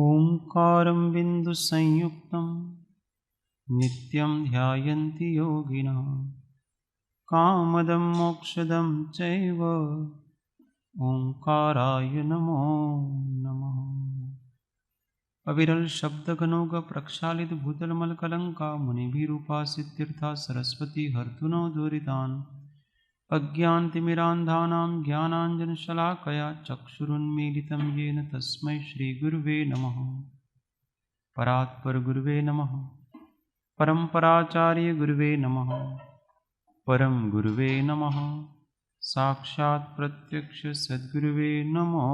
ओंकारं बिन्दुसंयुक्तं नित्यं ध्यायन्ति योगिनः कामदं मोक्षदं चैव ओंकाराय नमो नमः। अविरल शब्दगणोग प्रक्षालित भूतलमलकलंका मुनिभिरूपासित्यर्था सरस्वती हर्तुनो दुरितान् अज्ञानतिमिरान्धानां ज्ञानाञ्जनशलाकया चक्षुरुन्मीलितं येन तस्मै श्रीगुरुवे नमः। परात्परगुरुवे नमः। परम्पराचार्य गुरुवे नमः। परम गुरुवे नमः। साक्षात् प्रत्यक्ष सद्गुरुवे नमो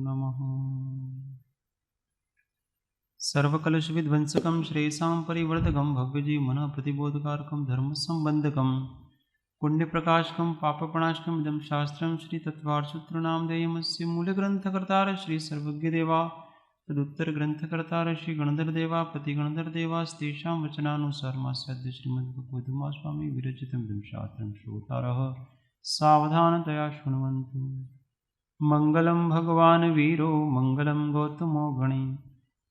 नमः। सर्वकलुषविध्वंसकं श्रेयसां परिवर्धकं भव्यजीवमनः प्रतिबोधकारकं धर्मसंबन्धकं पुण्यप्रकाशकं पापप्रणाशकम् इदं शास्त्रं श्रीतत्त्वार्थसूत्रनामधेयमस्य मूलग्रन्थकर्तारः श्रीसर्वज्ञदेवा तदुत्तरग्रन्थकर्तारः श्रीगणधरदेवा प्रतिगणधरदेवास्तेषां वचनानुसारमास्याद्य श्रीमद्भगवद्गीता स्वामी विरचितं इदं शास्त्रं श्रोतारः सावधानतया शृण्वन्तु। मङ्गलं भगवान् वीरो मङ्गलं गौतमो गणे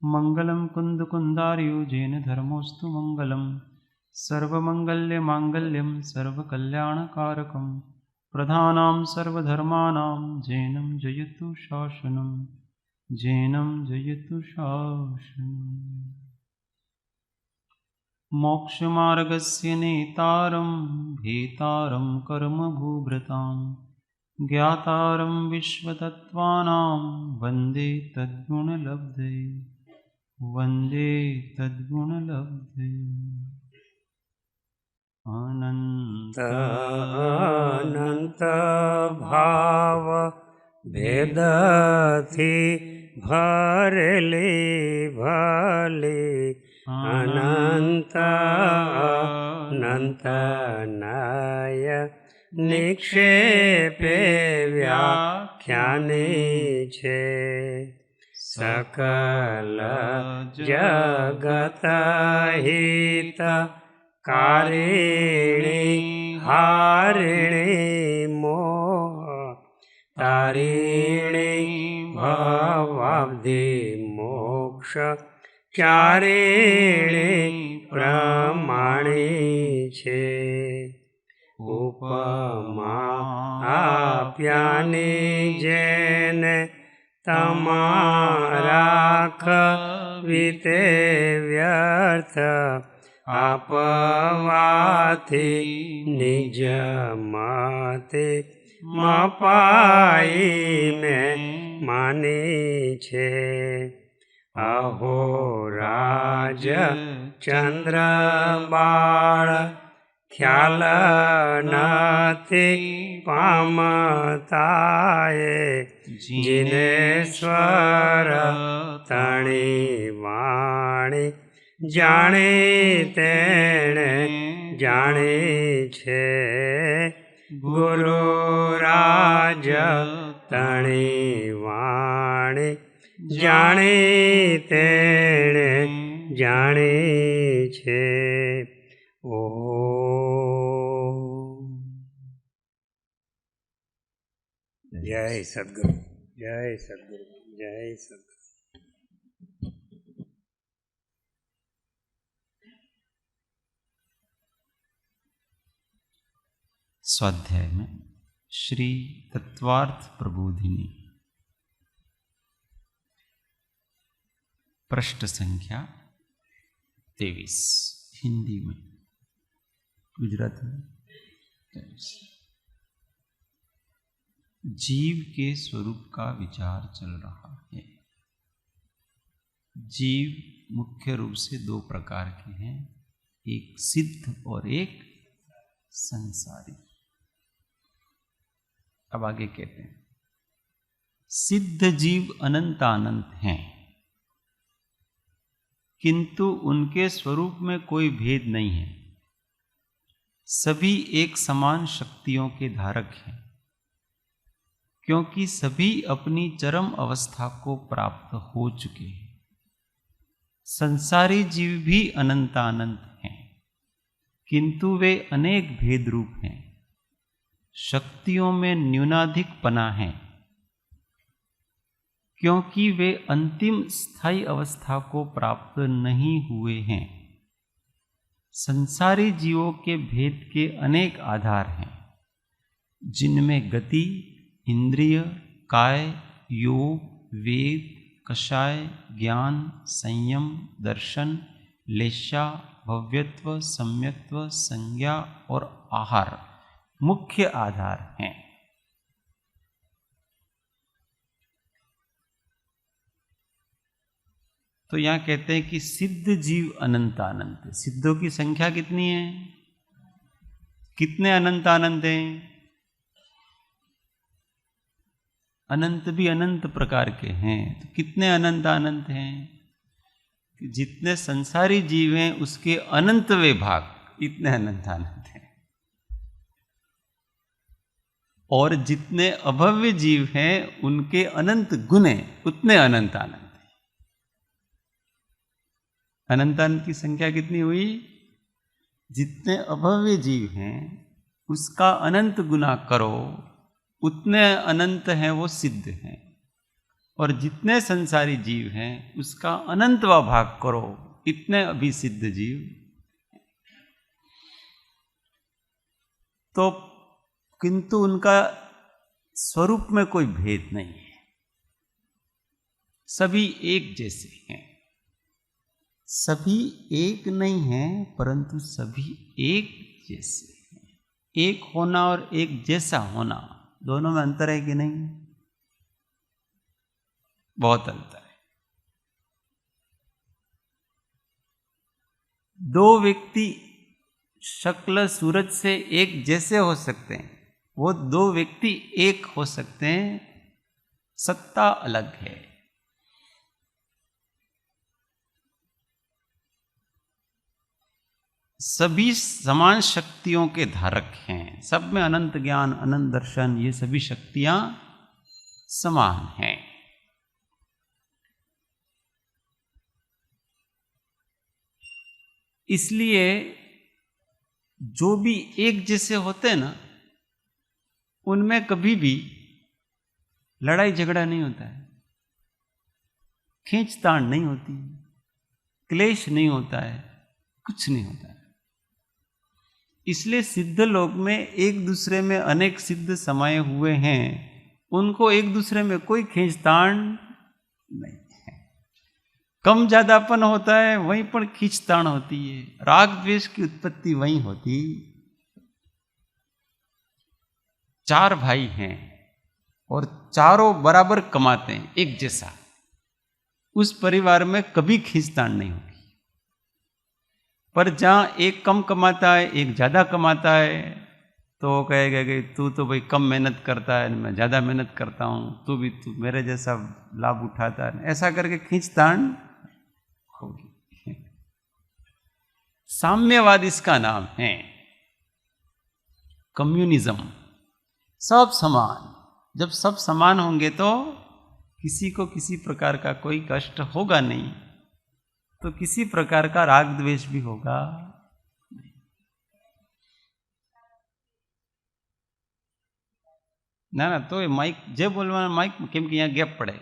मङ्गलं कुन्दकुन्दार्यो जैन धर्मोऽस्तु मङ्गलं सर्वमङ्गल्यमाङ्गल्यं सर्वकल्याणकारकं प्रधानां सर्वधर्माणां जैनं जयतु शासनं जैनं जयतु शासनम्। मोक्षमार्गस्य नेतारं भेतारं कर्मभूभृतां ज्ञातारं विश्वतत्त्वानां वन्दे तद्गुणलब्धये वन्दे तद्गुणलब्धये। अनंत भाव भेदथी भरेली भली अनंत अनंत नाय निक्षेपे व्याख्यानी छे सकल जगत हित कारिणी हारिणी मोह तारिणी भवाब्धि मोक्ष चारिणी प्रमाणी छे उपमा आप्यानी जेने तमारा कविते व्यर्थ आपवाथी निज मते मपाई में मानी छे अहो राज चंद्र बाळ ख्याल नथी पामताए जिनेश्वर तणी वाणी जाने तेणे जाने छे गुरु राज तणी वाणी जाने तेणे जाने छे। ओ जय सद्गुरु जय सद्गुरु जय सद्गुरु। स्वाध्याय में श्री तत्वार्थ प्रबोधिनी पृष्ठ संख्या 23 हिंदी में गुजराती में 23। जीव के स्वरूप का विचार चल रहा है। जीव मुख्य रूप से दो प्रकार के हैं, एक सिद्ध और एक संसारी। अब आगे कहते हैं सिद्ध जीव अनंतानंत हैं, किंतु उनके स्वरूप में कोई भेद नहीं है। सभी एक समान शक्तियों के धारक हैं, क्योंकि सभी अपनी चरम अवस्था को प्राप्त हो चुके हैं। संसारी जीव भी अनंतानंत हैं, किंतु वे अनेक भेद रूप हैं। शक्तियों में न्यूनाधिक पना है, क्योंकि वे अंतिम स्थायी अवस्था को प्राप्त नहीं हुए हैं। संसारी जीवों के भेद के अनेक आधार हैं, जिनमें गति, इंद्रिय, काय, योग, वेद, कषाय, ज्ञान, संयम, दर्शन, लेशा, भव्यत्व, सम्यक्त्व, संज्ञा और आहार मुख्य आधार हैं। तो यहां कहते हैं कि सिद्ध जीव अनंत अनंत। सिद्धों की संख्या कितनी है? कितने अनंत अनंत हैं? अनंत भी अनंत प्रकार के हैं। तो कितने अनंत अनंत हैं? जितने संसारी जीव हैं उसके अनंतवे भाग इतने अनंत अनंत हैं, और जितने अभव्य जीव हैं उनके अनंत गुणे उतने अनंत अनंत। अनंत अनंत की संख्या कितनी हुई? जितने अभव्य जीव हैं उसका अनंत गुना करो उतने अनंत हैं वो सिद्ध हैं, और जितने संसारी जीव हैं उसका अनंतवा भाग करो इतने अभी सिद्ध जीव। तो किंतु उनका स्वरूप में कोई भेद नहीं है, सभी एक जैसे हैं। सभी एक नहीं हैं परंतु सभी एक जैसे हैं। एक होना और एक जैसा होना दोनों में अंतर है कि नहीं? बहुत अंतर है। दो व्यक्ति शक्ल सूरत से एक जैसे हो सकते हैं, वो दो व्यक्ति एक हो सकते हैं, सत्ता अलग है। सभी समान शक्तियों के धारक हैं, सब में अनंत ज्ञान, अनंत दर्शन, ये सभी शक्तियां समान हैं। इसलिए जो भी एक जैसे होते हैं ना, उनमें कभी भी लड़ाई झगड़ा नहीं होता है, खींचतान नहीं होती, क्लेश नहीं होता है, कुछ नहीं होता है। इसलिए सिद्ध लोक में एक दूसरे में अनेक सिद्ध समाये हुए हैं, उनको एक दूसरे में कोई खींचतान नहीं है। कम ज्यादापन होता है वहीं पर खींचतान होती है, राग द्वेष की उत्पत्ति वहीं होती। चार भाई हैं और चारों बराबर कमाते हैं एक जैसा, उस परिवार में कभी खींचतान नहीं होगी। पर जहां एक कम कमाता है एक ज्यादा कमाता है तो वो कहेगा कि तू तो भाई कम मेहनत करता है, मैं ज्यादा मेहनत करता हूं, तू मेरे जैसा लाभ उठाता है, ऐसा करके खींचतान होगी। साम्यवाद इसका नाम है, कम्युनिज्म। सब समान। जब सब समान होंगे तो किसी को किसी प्रकार का कोई कष्ट होगा नहीं, तो किसी प्रकार का राग द्वेष भी होगा नहीं। ना तो ये माइक जे बोलवा माइक केम कि यहाँ गैप पड़े।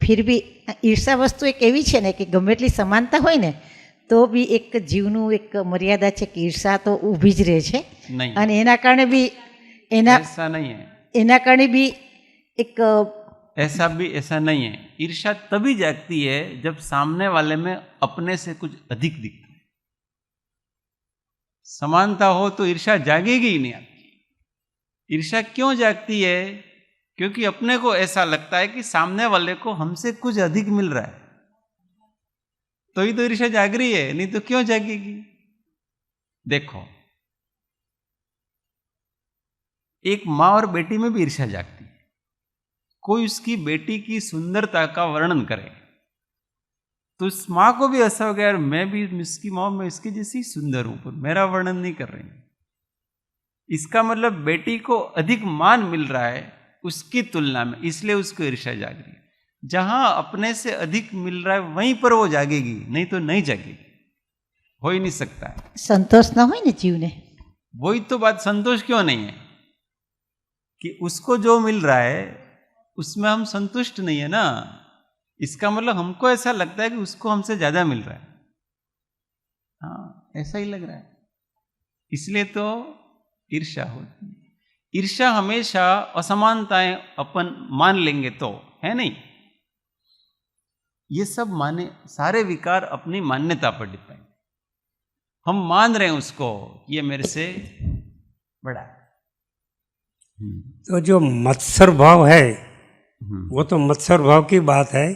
फिर भी ईर्षा वस्तु एक एवी छे ने कि गमे એટલી समानता होय ने तो भी एक जीवનું एक मर्यादा छे कि ईर्षा तो ઊભી જ રહે છે, અને એના કારણે भी ऐसा नहीं है, એના કારણે भी एक ऐसा नहीं है। ईर्ष्या तभी जागती है जब सामने वाले में अपने से कुछ अधिक दिखता है। समानता हो तो ईर्ष्या जागेगी ही नहीं आपकी। ईर्ष्या क्यों जागती है? क्योंकि अपने को ऐसा लगता है कि सामने वाले को हमसे कुछ अधिक मिल रहा है, तो ही तो ईर्ष्या जाग रही है, नहीं तो क्यों जागेगी? देखो, एक माँ और बेटी में भी ईर्ष्या जागती है। कोई उसकी बेटी की सुंदरता का वर्णन करे तो उस माँ को भी ऐसा हो गया, यार मैं भी इसकी माँ में इसकी जैसी सुंदर हूं, पर मेरा वर्णन नहीं कर रही। इसका मतलब बेटी को अधिक मान मिल रहा है उसकी तुलना में, इसलिए उसको ईर्ष्या जाग रही है। जहां अपने से अधिक मिल रहा है वहीं पर वो जागेगी, नहीं तो नहीं जागेगी, हो ही नहीं सकता है। संतोष ना हो जीव ने, वही तो बात। संतोष क्यों नहीं है कि उसको जो मिल रहा है उसमें हम संतुष्ट नहीं है ना। इसका मतलब हमको ऐसा लगता है कि उसको हमसे ज्यादा मिल रहा है। हाँ, ऐसा ही लग रहा है, इसलिए तो ईर्ष्या होती है। ईर्ष्या हमेशा असमानताएं अपन मान लेंगे तो, है नहीं। ये सब माने, सारे विकार अपनी मान्यता पर डिपेंड। हम मान रहे हैं उसको, ये मेरे से बड़ा है। तो जो मत्सर भाव है वो तो मत्सर भाव की बात है,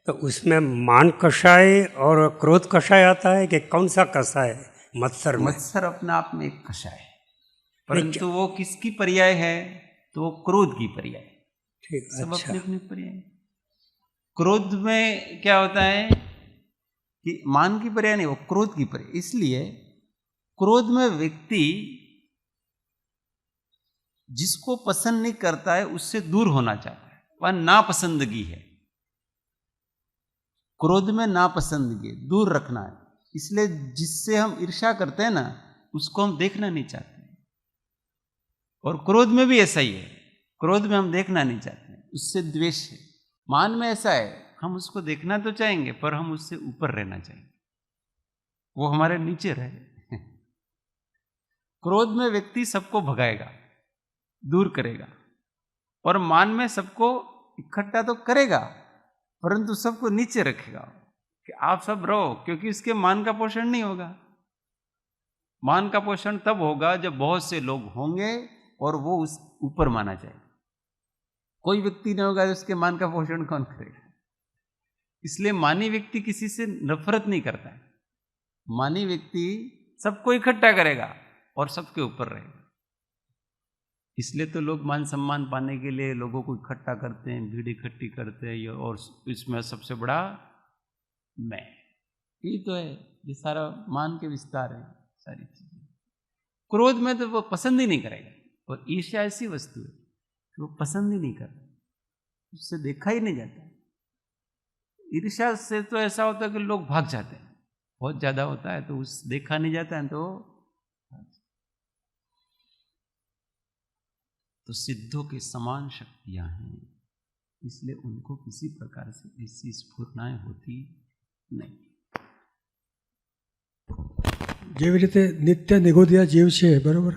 तो उसमें मान कषाय और क्रोध कषाय आता है कि कौन सा कषाय है मत्सर में? मत्सर अपने आप में एक कषाय है, परंतु वो किसकी पर्याय है? तो वो क्रोध की पर्याय। ठीक, सब अच्छा। अपने अपने पर्याय। क्रोध में क्या होता है कि मान की पर्याय नहीं, वो क्रोध की पर्याय। इसलिए क्रोध में व्यक्ति जिसको पसंद नहीं करता है उससे दूर होना चाहता है, वह नापसंदगी है। क्रोध में नापसंदगी, दूर रखना है। इसलिए जिससे हम ईर्ष्या करते हैं ना, उसको हम देखना नहीं चाहते। और क्रोध में भी ऐसा ही है, क्रोध में हम देखना नहीं चाहते, उससे द्वेष है। मान में ऐसा है, हम उसको देखना तो चाहेंगे पर हम उससे ऊपर रहना चाहेंगे, वो हमारे नीचे रहे। क्रोध में व्यक्ति सबको भगाएगा, दूर करेगा, और मान में सबको इकट्ठा तो करेगा परंतु सबको नीचे रखेगा कि आप सब रहो, क्योंकि उसके मान का पोषण नहीं होगा। मान का पोषण तब होगा जब बहुत से लोग होंगे और वो उस ऊपर माना जाएगा। कोई व्यक्ति नहीं होगा तो उसके मान का पोषण कौन करेगा? इसलिए मानी व्यक्ति किसी से नफरत नहीं करता है। मानी व्यक्ति सबको इकट्ठा करेगा और सबके ऊपर रहेगा। इसलिए तो लोग मान सम्मान पाने के लिए लोगों को इकट्ठा करते हैं, भीड़ इकट्ठी करते हैं, और इसमें सबसे बड़ा मैं। ये तो है, ये सारा मान के विस्तार है सारी चीजें। क्रोध में तो वो पसंद ही नहीं करेगा, और ईर्ष्या ऐसी वस्तु है कि वो पसंद ही नहीं करता, उससे देखा ही नहीं जाता। ईर्ष्या से तो ऐसा होता है कि लोग भाग जाते हैं, बहुत ज्यादा होता है तो उस देखा नहीं जाता है तो सिद्धों के समान शक्तियां हैं, इसलिए उनको किसी प्रकार से ऐसी स्फूर्णाएं होती नहीं। જેવી રીતે નિત્ય નિગોદિયા જીવ છે, બરાબર,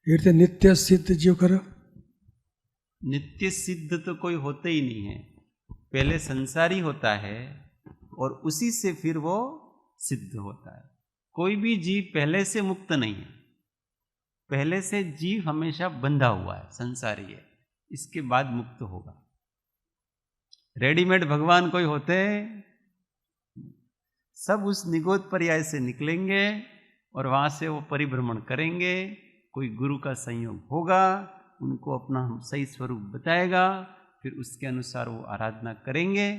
એ રીતે નિત્ય સિદ્ધ જીવ ખરો? नित्य सिद्ध तो कोई होते ही नहीं है। पहले संसारी होता है और उसी से फिर वो सिद्ध होता है। कोई भी जीव पहले से मुक्त नहीं है। पहले से जीव हमेशा बंधा हुआ है, संसारी है, इसके बाद मुक्त होगा। रेडीमेड भगवान कोई होते? सब उस निगोद पर्याय से निकलेंगे और वहां से वो परिभ्रमण करेंगे। कोई गुरु का संयोग होगा, उनको अपना सही स्वरूप बताएगा, फिर उसके अनुसार वो आराधना करेंगे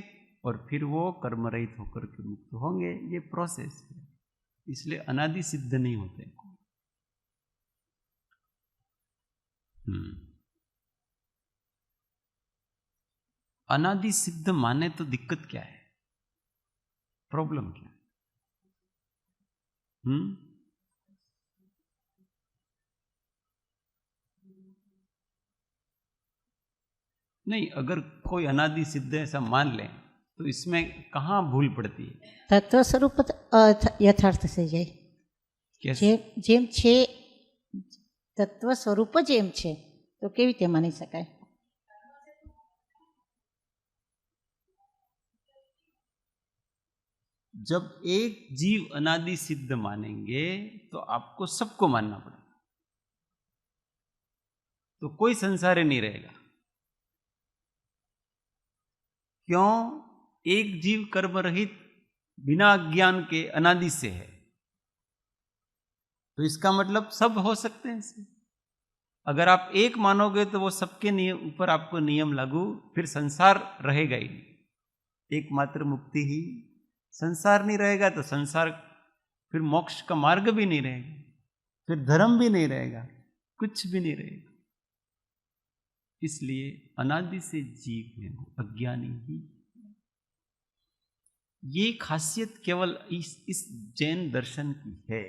और फिर वो कर्म रहित होकर के मुक्त होंगे। ये प्रोसेस है, इसलिए अनादि सिद्ध नहीं होते। अनादि सिद्ध माने तो दिक्कत क्या है, प्रॉब्लम क्या है? नहीं, अगर कोई अनादि सिद्ध ऐसा मान ले तो इसमें कहाँ भूल पड़ती है? તત્વ સ્વરૂપ યથાર્થ થઈ જાય, कैसे? જેમ છે તત્વ સ્વરૂપ જ એમ છે, તો કેવી રીતે માની શકાય? जब एक जीव अनादि सिद्ध मानेंगे तो आपको सबको मानना पड़ेगा, तो कोई संसार नहीं रहेगा। क्यों? एक जीव कर्म रहित बिना अज्ञान के अनादि से है, तो इसका मतलब सब हो सकते हैं इससे। अगर आप एक मानोगे तो वो सबके नियम ऊपर आपको नियम लागू, फिर संसार रहेगा ही नहीं। एकमात्र मुक्ति ही, संसार नहीं रहेगा तो संसार, फिर मोक्ष का मार्ग भी नहीं रहेगा, फिर धर्म भी नहीं रहेगा, कुछ भी नहीं रहेगा। इसलिए अनादि से जीव है वो अज्ञानी ही। ये खासियत केवल इस जैन दर्शन की है।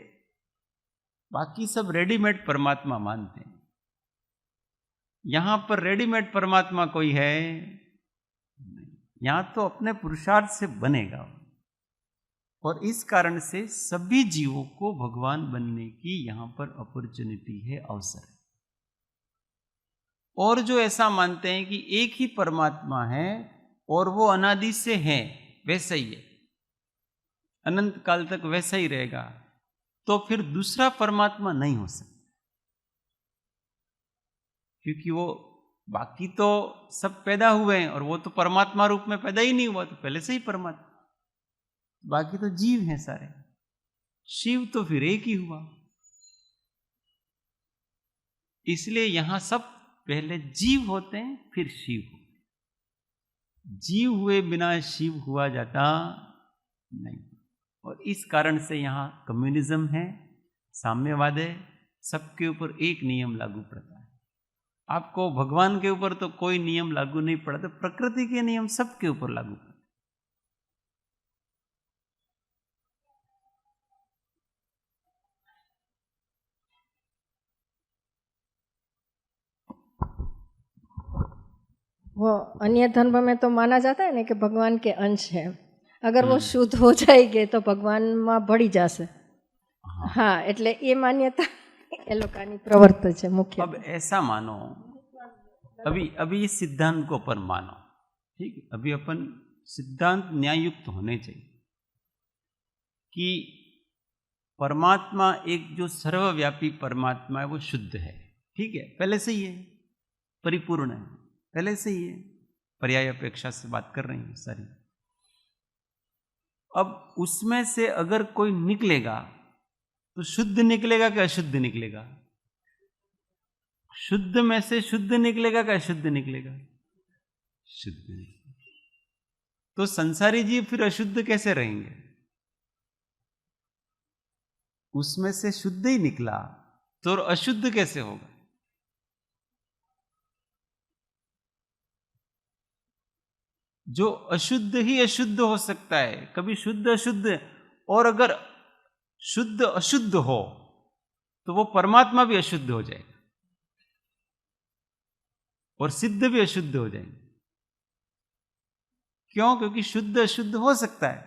बाकी सब रेडीमेड परमात्मा मानते हैं। यहां पर रेडीमेड परमात्मा कोई है नहीं, यहां तो अपने पुरुषार्थ से बनेगा। और इस कारण से सभी जीवों को भगवान बनने की यहां पर अपॉर्चुनिटी है, अवसर है। और जो ऐसा मानते हैं कि एक ही परमात्मा है और वो अनादि से है, वैसा ही है, अनंत काल तक वैसा ही रहेगा, तो फिर दूसरा परमात्मा नहीं हो सकता, क्योंकि वो बाकी तो सब पैदा हुए हैं और वो तो परमात्मा रूप में पैदा ही नहीं हुआ, तो पहले से ही परमात्मा। बाकी तो जीव हैं सारे, शिव तो फिर एक ही हुआ। इसलिए यहां सब पहले जीव होते हैं, फिर शिव होते हैं। जीव हुए बिना शिव हुआ जाता नहीं। और इस कारण से यहां कम्युनिज्म है, साम्यवाद है, सबके ऊपर एक नियम लागू पड़ता है। आपको भगवान के ऊपर तो कोई नियम लागू नहीं पड़ा, तो प्रकृति के नियम सबके ऊपर लागू पड़ते। वो अन्य धर्म में तो माना जाता है ना कि भगवान के अंश है, अगर वो शुद्ध हो जाएंगे तो भगवान में भળી જશે। हाँ, એટલે એ માન્યતા એ લોકોની પ્રવૃત્તિ છે મુખ્ય। अब ऐसा मानो, अभी इस सिद्धांत को अपन मानो, ठीक है, अभी अपन सिद्धांत न्यायुक्त होने चाहिए कि परमात्मा एक जो सर्वव्यापी परमात्मा है वो शुद्ध है, ठीक है, पहले से ही है, परिपूर्ण है, पहले से ही है, पर्याय अपेक्षा से बात कर रही हूं सारी। अब उसमें से अगर कोई निकलेगा तो शुद्ध निकलेगा कि अशुद्ध निकलेगा? शुद्ध में से शुद्ध निकलेगा कि अशुद्ध निकलेगा? शुद्ध निकलेगा। तो संसारी जीव फिर अशुद्ध कैसे रहेंगे? उसमें से शुद्ध ही निकला तो अशुद्ध कैसे होगा? जो अशुद्ध ही अशुद्ध हो सकता है, कभी शुद्ध अशुद्ध। और अगर शुद्ध अशुद्ध हो तो वो परमात्मा भी अशुद्ध हो जाएगा और सिद्ध भी अशुद्ध हो जाएंगे। क्यों? क्योंकि शुद्ध अशुद्ध हो सकता है,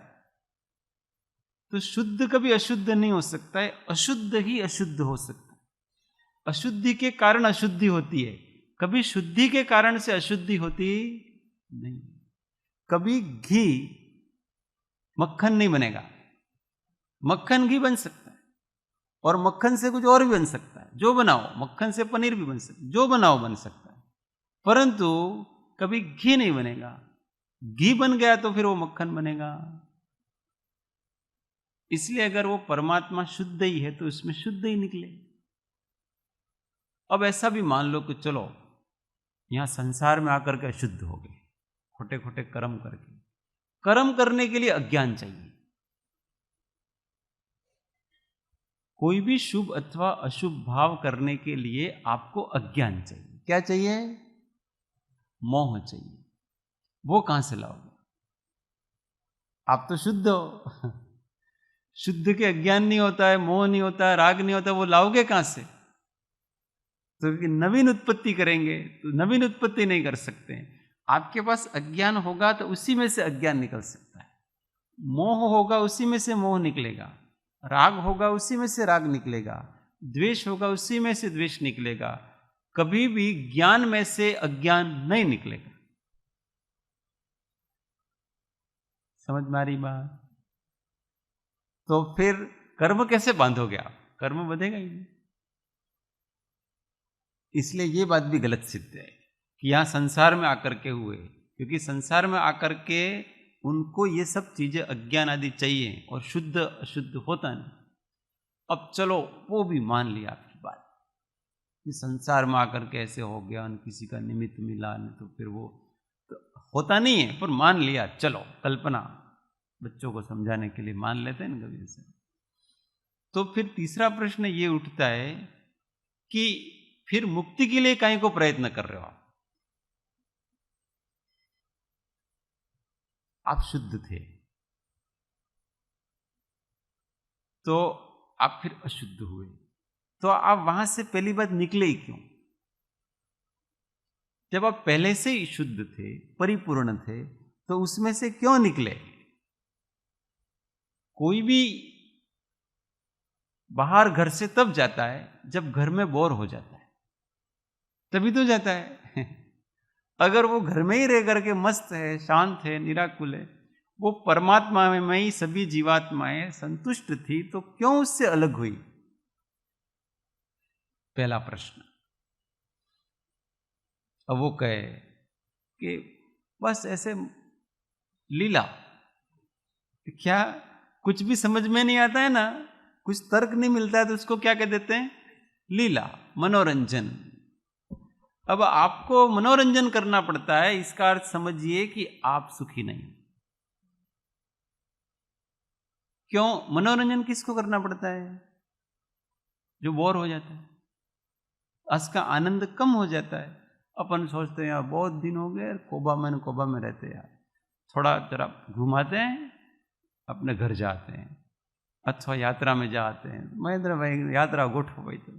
तो शुद्ध कभी अशुद्ध नहीं हो सकता है, अशुद्ध ही अशुद्ध हो सकता है। अशुद्धि के कारण अशुद्धि होती है, कभी शुद्धि के कारण से अशुद्धि होती नहीं। कभी घी मक्खन नहीं बनेगा, मक्खन घी बन सकता है और मक्खन से कुछ और भी बन सकता है। जो बनाओ, मक्खन से पनीर भी बन सकता है, जो बनाओ बन सकता है, परंतु कभी घी नहीं बनेगा। घी बन गया तो फिर वो मक्खन बनेगा। इसलिए अगर वो परमात्मा शुद्ध ही है तो उसमें शुद्ध ही निकले। अब ऐसा भी मान लो कि चलो यहां संसार में आकर के अशुद्ध हो गए, खोटे खोटे कर्म करके। कर्म करने के लिए अज्ञान चाहिए। कोई भी शुभ अथवा अशुभ भाव करने के लिए आपको अज्ञान चाहिए। क्या चाहिए? मोह चाहिए। वो कहां से लाओगे? आप तो शुद्ध हो। शुद्ध के अज्ञान नहीं होता है, मोह नहीं होता है, राग नहीं होता, वो लाओगे कहां से? तो नवीन उत्पत्ति करेंगे तो नवीन उत्पत्ति नहीं कर सकते हैं। आपके पास अज्ञान होगा तो उसी में से अज्ञान निकल सकता है, मोह होगा उसी में से मोह निकलेगा, राग होगा उसी में से राग निकलेगा, द्वेष होगा उसी में से द्वेष निकलेगा। कभी भी ज्ञान में से अज्ञान नहीं निकलेगा। समझ में आ रही बात? तो फिर कर्म कैसे बांधोगे आप? कर्म बंधेगा ही नहीं। इसलिए ये बात भी गलत सिद्ध है कि यहां संसार में आकर के हुए, क्योंकि संसार में आकर के उनको ये सब चीजें अज्ञान आदि चाहिए और शुद्ध अशुद्ध होता नहीं। अब चलो वो भी मान लिया आपकी बात कि संसार में आकर के ऐसे हो गया, किसी का निमित्त मिला नहीं तो फिर वो तो होता नहीं है, पर मान लिया। चलो कल्पना बच्चों को समझाने के लिए मान लेते हैं ना कभी से। तो फिर तीसरा प्रश्न ये उठता है कि फिर मुक्ति के लिए काहे को प्रयत्न कर रहे हो आप शुद्ध थे तो आप फिर अशुद्ध हुए, तो आप वहां से पहली बात निकले ही क्यों? जब आप पहले से ही शुद्ध थे, परिपूर्ण थे, तो उसमें से क्यों निकले? कोई भी बाहर घर से तब जाता है जब घर में बोर हो जाता है, तभी तो जाता है। अगर वो घर में ही रह करके मस्त है, शांत है, निराकुल है, वो परमात्मा में ही सभी जीवात्माएं संतुष्ट थी, तो क्यों उससे अलग हुई? पहला प्रश्न। अब वो कहे कि बस ऐसे लीला, क्या कुछ भी समझ में नहीं आता है ना, कुछ तर्क नहीं मिलता है, तो उसको क्या कह देते हैं? लीला, मनोरंजन। अब आपको मनोरंजन करना पड़ता है, इसका अर्थ समझिए कि आप सुखी नहीं। क्यों मनोरंजन किसको करना पड़ता है? जो बोर हो जाता है, उसका आनंद कम हो जाता है। अपन सोचते हैं यार बहुत दिन हो गए कोबा में रहते हैं यार, थोड़ा जरा घुमाते हैं, अपने घर जाते हैं, अथवा यात्रा में जाते हैं। महेंद्र भाई यात्रा गोठो भाई, तो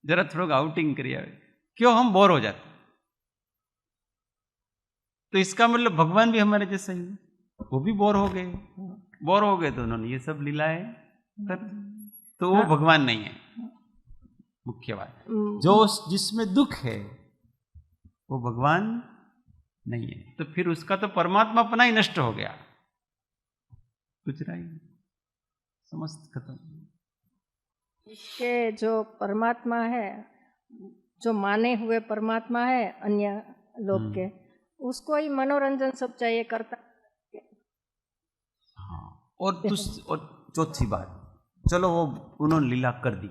जरा थोड़ा आउटिंग करिए। क्यों हम बोर हो जाते? तो इसका मतलब भगवान भी हमारे जैसे ही, वो भी बोर हो गए तो उन्होंने ये सब लीलाएं कर, तो वो भगवान नहीं है। मुख्य बात, जो जिसमें दुख है वो भगवान नहीं है, तो फिर उसका तो परमात्मा अपना ही नष्ट हो गया, कुछ रहा ही, समस्त खत्म। इसके जो परमात्मा है, जो माने हुए परमात्मा है अन्य लोग के, उसको ही मनोरंजन सब चाहिए करता। हाँ, और चौथी बात, चलो वो उन्होंने लीला कर दी,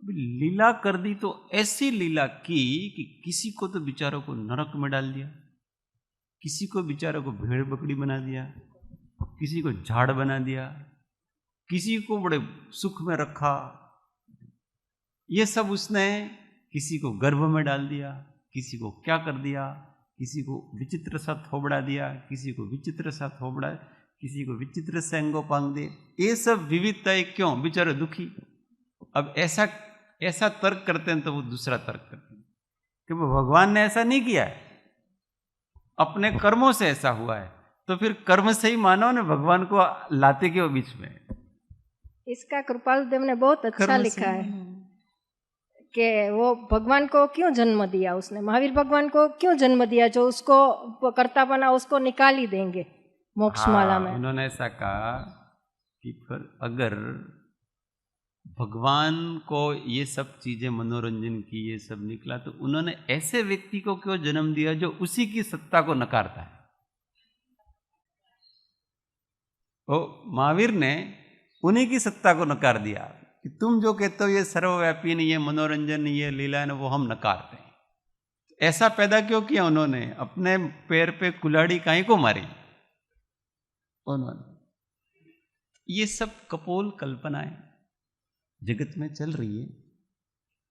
लीला कर दी तो ऐसी लीला की कि किसी को तो बेचारों को नरक में डाल दिया, किसी को बेचारों को भेड़ बकरी बना दिया, किसी को झाड़ बना दिया, किसी को बड़े सुख में रखा। ये सब उसने किसी को गर्भ में डाल दिया, किसी को क्या कर दिया, किसी को विचित्र सा थोबड़ा दिया, किसी को विचित्र सा थोबड़ा, किसी को विचित्र से अंगोपांग दे। ये सब विविधताएं क्यों? बेचारे दुखी। अब ऐसा तर्क करते हैं तो वो दूसरा तर्क करते हैं कि भगवान ने ऐसा नहीं किया है, अपने कर्मों से ऐसा हुआ है, तो फिर कर्म से ही मानव ने भगवान को लाते क्यों बीच में? इसका कृपाल देव ने बहुत अच्छा लिखा है कि वो भगवान को क्यों जन्म दिया, उसने महावीर भगवान को क्यों जन्म दिया, जो उसको कर्ता बना उसको निकाल ही देंगे मोक्ष माला में। उन्होंने ऐसा कहा कि फिर अगर भगवान को ये सब चीजें मनोरंजन की ये सब निकला, तो उन्होंने ऐसे व्यक्ति को क्यों जन्म दिया जो उसी की सत्ता को नकारता है? वो महावीर ने उन्हीं की सत्ता को नकार दिया कि तुम जो कहते हो ये सर्वव्यापी नहीं, ये मनोरंजन, ये लीला है, वो हम नकारते हैं। ऐसा पैदा क्यों किया उन्होंने? अपने पैर पे कुल्हाड़ी काहे को मारी उन्होंने? ये सब कपोल कल्पनाएं जगत में चल रही है,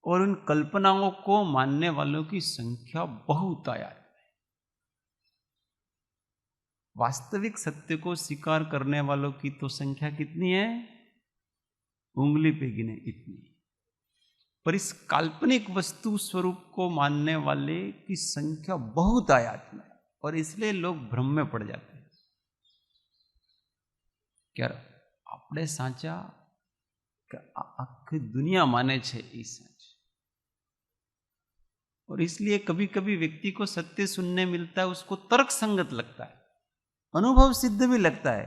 और उन कल्पनाओं को मानने वालों की संख्या बहुत आया है। वास्तविक सत्य को स्वीकार करने वालों की तो संख्या कितनी है? उंगली पे गिने इतनी। पर इस काल्पनिक वस्तु स्वरूप को मानने वाले की संख्या बहुत आयात में, और इसलिए लोग भ्रम में पड़ जाते हैं। क्या आपने साचा आखी दुनिया माने छे ई सच, और इसलिए कभी कभी व्यक्ति को सत्य सुनने मिलता है, उसको तर्क संगत लगता है, अनुभव सिद्ध भी लगता है,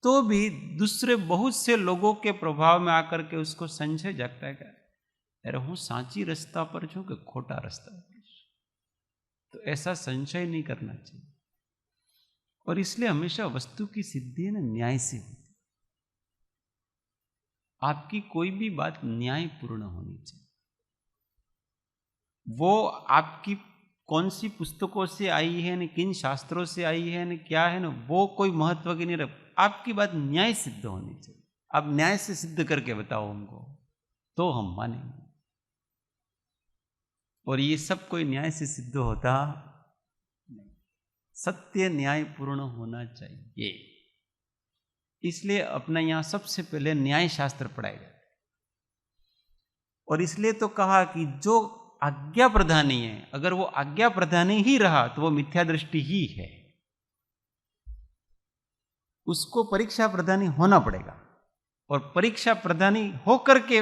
तो भी दूसरे बहुत से लोगों के प्रभाव में आकर के उसको संशय जागता है कि अरे हूँ साची रास्ता पर छूं कि खोटा रास्ता पर। तो ऐसा संशय नहीं करना चाहिए, और इसलिए हमेशा वस्तु की सिद्धि ना न्याय से होती। आपकी कोई भी बात न्यायपूर्ण होनी चाहिए। वो आपकी कौन सी पुस्तकों से आई है, न किन शास्त्रों से आई है, न क्या है, न वो कोई महत्व की नहीं रख। आपकी बात न्याय सिद्ध होनी चाहिए। आप न्याय से सिद्ध करके बताओ हमको, तो हम मानेंगे। और ये सब कोई न्याय से सिद्ध होता नहीं। सत्य न्यायपूर्ण होना चाहिए। इसलिए अपने यहां सबसे पहले न्याय शास्त्र पढ़ाए जाते, और इसलिए तो कहा कि जो आज्ञा प्रधानी है, अगर वो आज्ञा प्रधानी ही रहा तो वो मिथ्या दृष्टि ही है। उसको परीक्षा प्रधानी होना पड़ेगा, और परीक्षा प्रधानी होकर के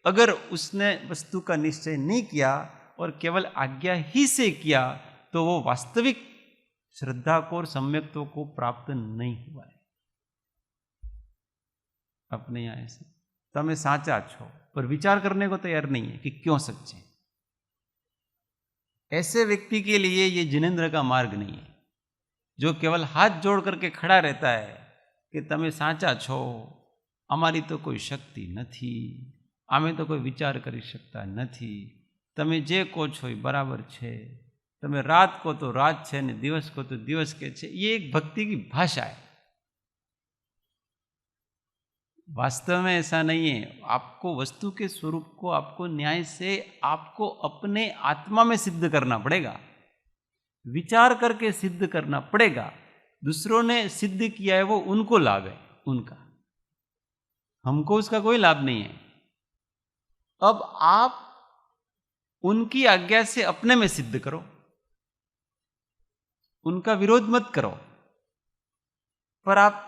अगर उसने वस्तु का निश्चय नहीं किया और केवल आज्ञा ही से किया तो वो वास्तविक श्रद्धा को और सम्यक्त्व को प्राप्त नहीं हुआ है। अपने यहाँ ऐसे તમે સાચા છો पर विचार करने को तैयार नहीं है कि क्यों सच्चे। ऐसे व्यक्ति के लिए ये जिनेंद्र का मार्ग नहीं है, जो केवल हाथ जोड़ करके खड़ा रहता है कि તમે સાચા છો, અમારી તો કોઈ શક્તિ નથી, અમે તો કોઈ વિચાર કરી શકતા નથી, તમે જે કહો છો એ બરાબર છે, તમે રાત કહો તો રાત છે ને દિવસ કહો તો દિવસ કે છે। ये एक भक्ति की भाषा है। वास्तव में ऐसा नहीं है। आपको वस्तु के स्वरूप को आपको न्याय से आपको अपने आत्मा में सिद्ध करना पड़ेगा, विचार करके सिद्ध करना पड़ेगा। दूसरों ने सिद्ध किया है वो उनको लाभ है, उनका, हमको उसका कोई लाभ नहीं है। अब आप उनकी आज्ञा से अपने में सिद्ध करो, उनका विरोध मत करो, पर आप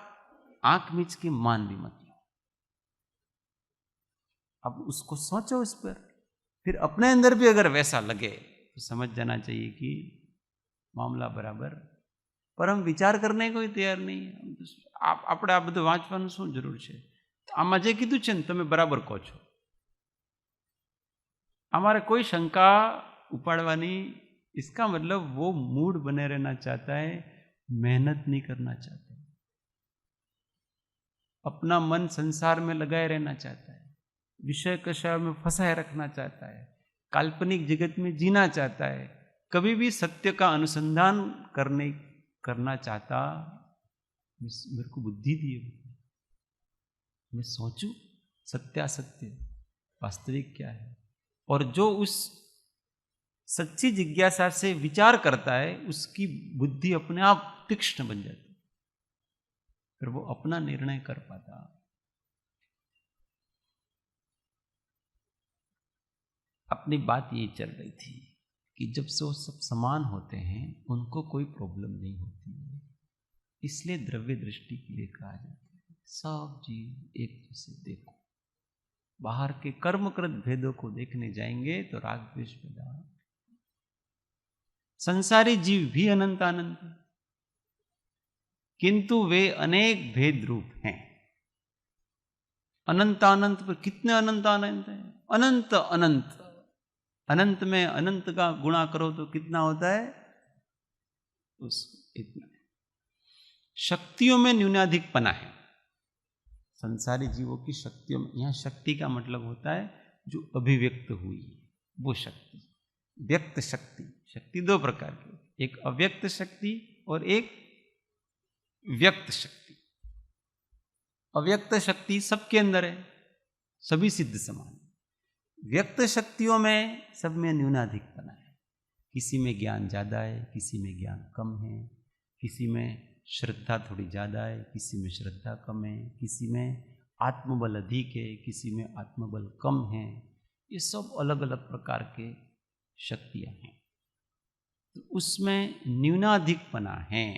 आंख मीच के मान भी मत लो। अब उसको सोचो इस पर, फिर अपने अंदर भी अगर वैसा लगे तो समझ जाना चाहिए कि मामला बराबर, पर हम विचार करने को तैयार नहीं है। આપણે આ બધું વાંચવાનું શું જરૂર છે? આમાં જે કીધું છે ને તમે બરાબર કહો છો, हमारे कोई शंका उपाड़वानी, इसका मतलब वो मूड बने रहना चाहता है, मेहनत नहीं करना चाहता, अपना मन संसार में लगाए रहना चाहता है, विषय कषय में फंसाए रखना चाहता है, काल्पनिक जगत में जीना चाहता है, कभी भी सत्य का अनुसंधान करना चाहता। मेरे को बुद्धि दी है, मैं सोचूं सत्यासत्य वास्तविक क्या है, और जो उस सच्ची जिज्ञासा से विचार करता है उसकी बुद्धि अपने आप तीक्ष्ण बन जाती, फिर वो अपना निर्णय कर पाता। अपनी बात ये चल रही थी कि जब से वो सब समान होते हैं उनको कोई प्रॉब्लम नहीं होती है, इसलिए द्रव्य दृष्टि के लिए कहा जाता है सब जीव एक जैसे देखो। बाहर के कर्मकृत भेदों को देखने जाएंगे तो राग द्वेष पैदा। संसारी जीव भी अनंत अनंत है, किंतु वे अनेक भेद रूप हैं। अनंत अनंत पर कितने अनंत अनंत है? अनंत अनंत। अनंत में अनंत का गुणा करो तो कितना होता है? उस इतना। शक्तियों में न्यूनाधिकपना है संसारी जीवों की शक्तियों में। यहां शक्ति का मतलब होता है जो अभिव्यक्त हुई है वो शक्ति। व्यक्त शक्ति, शक्ति दो प्रकार की, एक अव्यक्त शक्ति और एक व्यक्त शक्ति। अव्यक्त शक्ति सबके अंदर है, सभी सिद्ध समान। व्यक्त शक्तियों में सब में न्यूनाधिकपना है, किसी में ज्ञान ज्यादा है, किसी में ज्ञान कम है, किसी में श्रद्धा थोड़ी ज्यादा है, किसी में श्रद्धा कम है, किसी में आत्मबल अधिक है, किसी में आत्मबल कम है। ये सब अलग अलग प्रकार के शक्तियां हैं, तो उसमें न्यूनाधिकपना है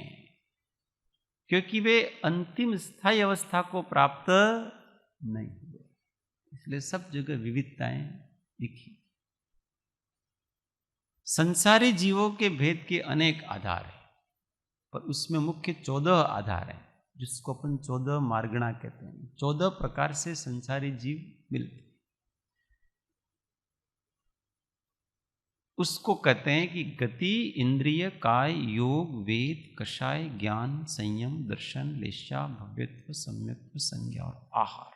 क्योंकि वे अंतिम स्थायी अवस्था को प्राप्त नहीं हुए, इसलिए सब जगह विविधताएं दिखी। संसारी जीवों के भेद के अनेक आधार हैं, पर उसमें मुख्य 14 आधार हैं जिसको अपन 14 मार्गणा कहते हैं। 14 प्रकार से संसारी जीव मिलते, उसको कहते हैं कि गति, इंद्रिय, काय, योग, वेद, कषाय, ज्ञान, संयम, दर्शन, लेशा, भव्यत्व, सम्यक्त्व, संज्ञा और आहार।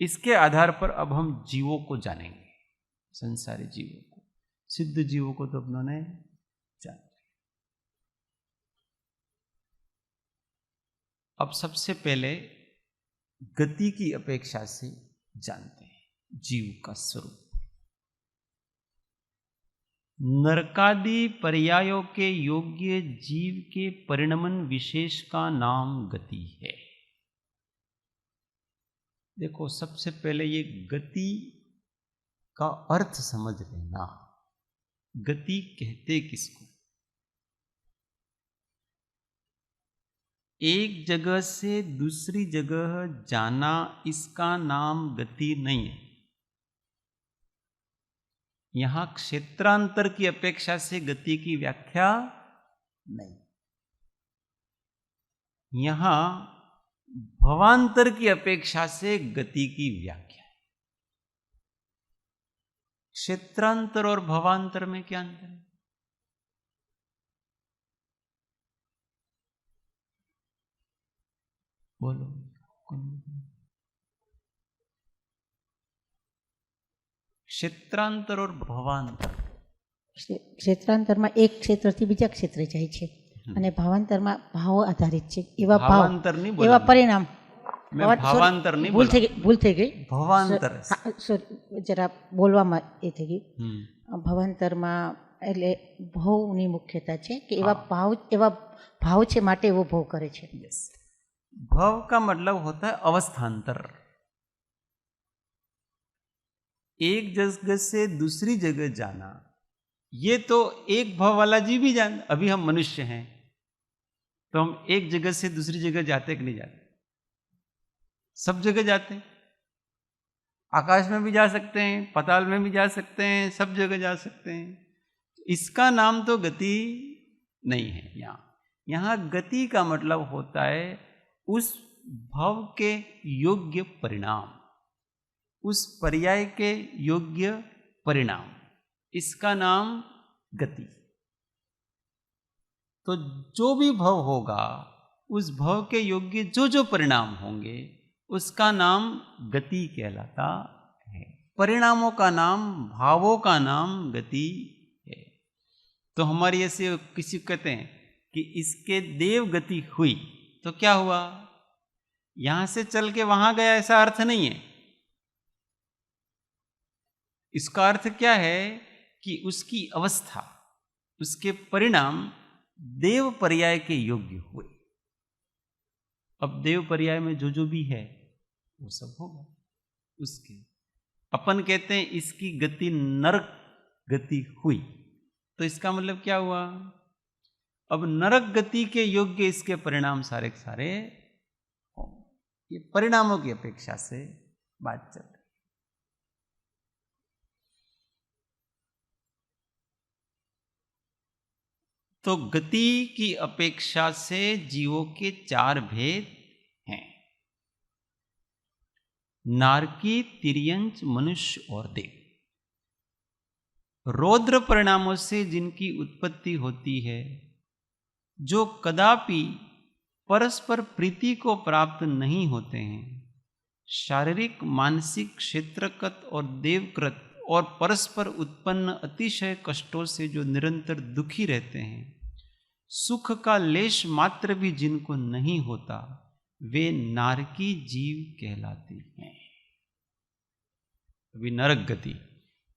इसके आधार पर अब हम जीवों को जानेंगे, संसारी जीवों को। सिद्ध जीवों को तो अपनों ने जान। अब सबसे पहले गति की अपेक्षा से जानते हैं जीव का स्वरूप। नरकादि पर्यायों के योग्य जीव के परिणमन विशेष का नाम गति है। देखो, सबसे पहले ये गति का अर्थ समझ लेना। गति कहते किसको? एक जगह से दूसरी जगह जाना, इसका नाम गति नहीं है। यहां क्षेत्रांतर की अपेक्षा से गति की व्याख्या नहीं। यहां भवांतर की अपेक्षा से गति की व्याख्या है। क्षेत्रांतर और भवांतर में क्या अंतर है? बोलो। ક્ષેત્રાંતર और ભવાંતર. ક્ષેત્રાંતરમાં એક ક્ષેત્રથી બીજા ક્ષેત્રે જાય છે અને ભાવાંતરમાં ભાવો આધારિત છે. એવા ભાવ, ભાવાંતર નહીં બોલવાનું. એવા પરિણામ. મેં ભાવાંતર નહીં ભૂલ થઈ ગઈ. ભવાંતર. સોરી, જરા બોલવામાં એ થઈ ગઈ. હમ. ભવાંતરમાં એટલે ભાવની મુખ્યતા છે કે એવા ભાવ છે માટે એવો ભાવ કરે છે. यस. भव का मतलब होता है अवस्थांतर. एक जगह से दूसरी जगह जाना, ये तो एक भव वाला जीव भी जान. अभी हम मनुष्य हैं तो हम एक जगह से दूसरी जगह जाते कि नहीं जाते? सब जगह जाते हैं. आकाश में भी जा सकते हैं, पाताल में भी जा सकते हैं, सब जगह जा सकते हैं. इसका नाम तो गति नहीं है. यहाँ गति का मतलब होता है उस भव के योग्य परिणाम, उस पर्याय के योग्य परिणाम, इसका नाम गति. तो जो भी भव होगा, उस भव के योग्य जो जो परिणाम होंगे, उसका नाम गति कहलाता है. परिणामों का नाम, भावों का नाम गति है. तो हमारी ऐसे किसी कहते हैं कि इसके देव गति हुई, तो क्या हुआ? यहां से चल के वहां गया, ऐसा अर्थ नहीं है. इसका अर्थ क्या है कि उसकी अवस्था, उसके परिणाम देव पर्याय के योग्य हुए. अब देव पर्याय में जो जो भी है वो सब होगा उसके. अपन कहते हैं इसकी गति नरक गति हुई, तो इसका मतलब क्या हुआ? अब नरक गति के योग्य इसके परिणाम सारे के सारे हों. ये परिणामों की अपेक्षा से बात चल रही. तो गति की अपेक्षा से जीवों के चार भेद हैं: नारकी, तिर्यंच, मनुष्य और देव. रौद्र परिणामों से जिनकी उत्पत्ति होती है, जो कदापि परस्पर प्रीति को प्राप्त नहीं होते हैं, शारीरिक, मानसिक, क्षेत्रगत और देवकृत और परस्पर उत्पन्न अतिशय कष्टों से जो निरंतर दुखी रहते हैं, सुख का लेश मात्र भी जिनको नहीं होता, वे नारकी जीव कहलाते हैं. अभी नरक गति,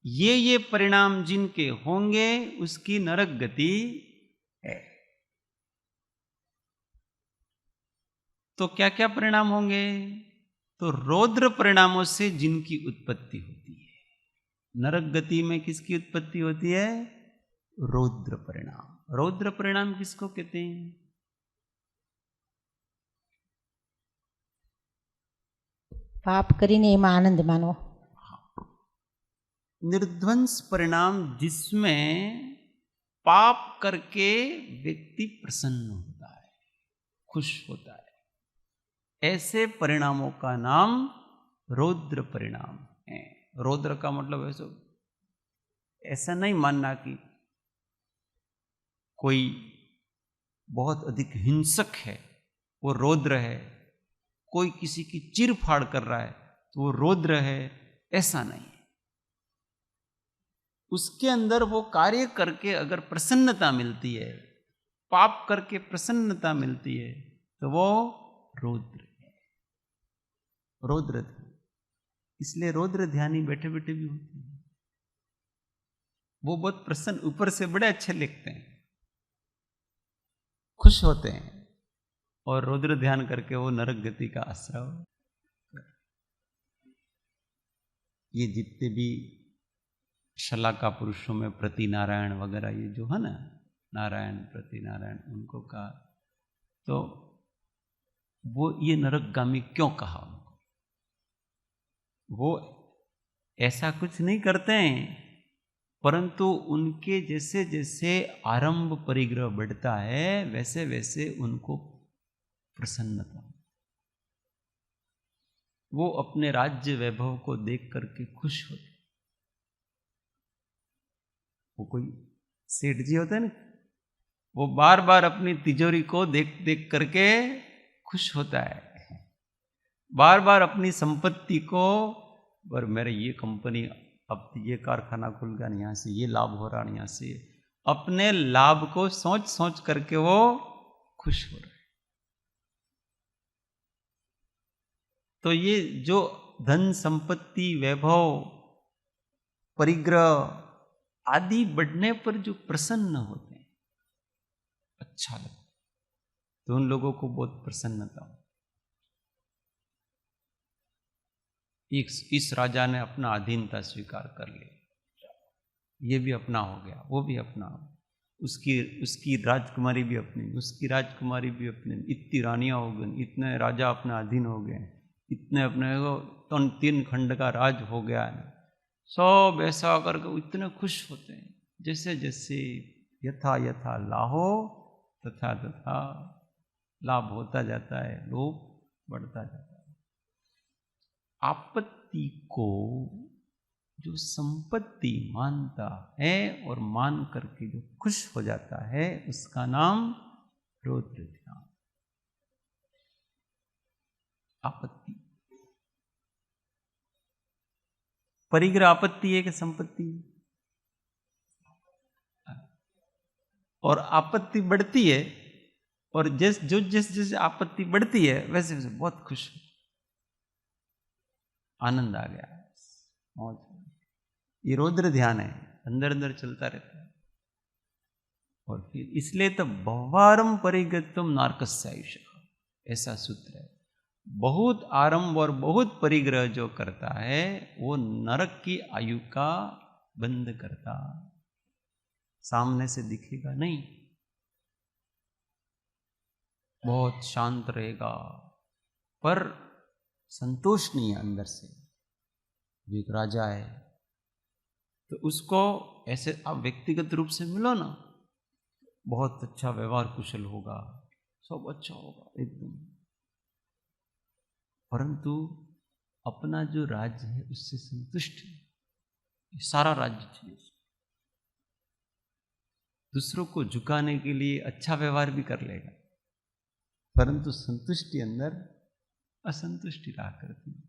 ये परिणाम जिनके होंगे उसकी नरक गति है. तो क्या क्या परिणाम होंगे? तो रौद्र परिणामों से जिनकी उत्पत्ति होती है. नरक गति में किसकी उत्पत्ति होती है? रौद्र परिणाम. रौद्र परिणाम किसको कहते हैं? પાપ કરીને એમાં આનંદ માનો. निर्ध्वंस परिणाम जिसमें पाप करके व्यक्ति प्रसन्न होता है, खुश होता है, ऐसे परिणामों का नाम रौद्र परिणाम है. रौद्र का मतलब ऐसा नहीं मानना कि कोई बहुत अधिक हिंसक है वो रौद्र है, कोई किसी की चीर फाड़ कर रहा है तो वो रौद्र है, ऐसा नहीं है. उसके अंदर वो कार्य करके अगर प्रसन्नता मिलती है, पाप करके प्रसन्नता मिलती है, तो वो रौद्र है, रौद्र ध्यान. इसलिए रौद्र ध्यानी बैठे बैठे भी होते हैं. वो बहुत प्रसन्न, ऊपर से बड़े अच्छे लिखते हैं, खुश होते हैं, और रौद्र ध्यान करके वो नरक गति का आश्रय. ये जितने भी शलाका पुरुषों में प्रति नारायण वगैरह ये जो है ना, नारायण प्रति नारायण, उनको कहा तो वो ये नरकगामी क्यों कहा उनको? वो ऐसा कुछ नहीं करते हैं, परंतु उनके जैसे जैसे आरंभ परिग्रह बढ़ता है वैसे वैसे उनको प्रसन्नता, वो अपने राज्य वैभव को देख करके खुश होते। वो कोई सेठ जी होते हैं ना, वो बार बार अपनी तिजोरी को देख देख करके खुश होता है, बार बार अपनी संपत्ति को, पर मेरे ये कंपनी, अब ये कारखाना खुल गया, यहाँ से ये लाभ हो रहा है, यहाँ से अपने लाभ को सोच सोच करके वो खुश हो रहे। तो ये जो धन संपत्ति वैभव परिग्रह आदि बढ़ने पर जो प्रसन्न होते हैं, अच्छा लगता है, तो उन लोगों को बहुत प्रसन्नता हो। इस राजा ने अपना अधीनता स्वीकार कर लिया, ये भी अपना हो गया, वो भी अपना हो, उसकी राजकुमारी भी अपनी, उसकी राजकुमारी भी अपनी, इतनी रानियां हो गई, इतने राजा अपने अधीन हो गए, इतने अपने को 3 खंड का राज हो गया है, सब ऐसा करके इतने खुश होते हैं। जैसे जैसे यथा यथा लाहो तथा तथा लाभ होता जाता है, लोभ बढ़ता जाता है। आपत्ति को जो संपत्ति मानता है और मान करके जो खुश हो जाता है, उसका नाम रौद्र ध्यान। आपत्ति, परिग्रह आपत्ति है कि संपत्ति? और आपत्ति बढ़ती है, और जिस आपत्ति बढ़ती है वैसे वैसे बहुत खुश, आनंद आ गया, मौज। ये रौद्र ध्यान है, अंदर अंदर चलता रहता है। और फिर इसलिए तो बहुवारम परिग्रहत्वम नारकस्य आयुष्य, ऐसा सूत्र है। बहुत आरंभ और बहुत परिग्रह जो करता है वो नरक की आयु का बंद करता, सामने से दिखेगा नहीं, बहुत शांत रहेगा, पर संतोष नहीं है अंदर से। जो एक राजा है तो उसको ऐसे आप व्यक्तिगत रूप से मिलो ना, बहुत अच्छा व्यवहार कुशल होगा, सब अच्छा होगा एकदम, परंतु अपना जो राज्य है उससे संतुष्ट है, सारा राज्य चाहिए। दूसरों को झुकाने के लिए अच्छा व्यवहार भी कर लेगा, परंतु संतुष्टि अंदर असंतुष्टि रहा करती है।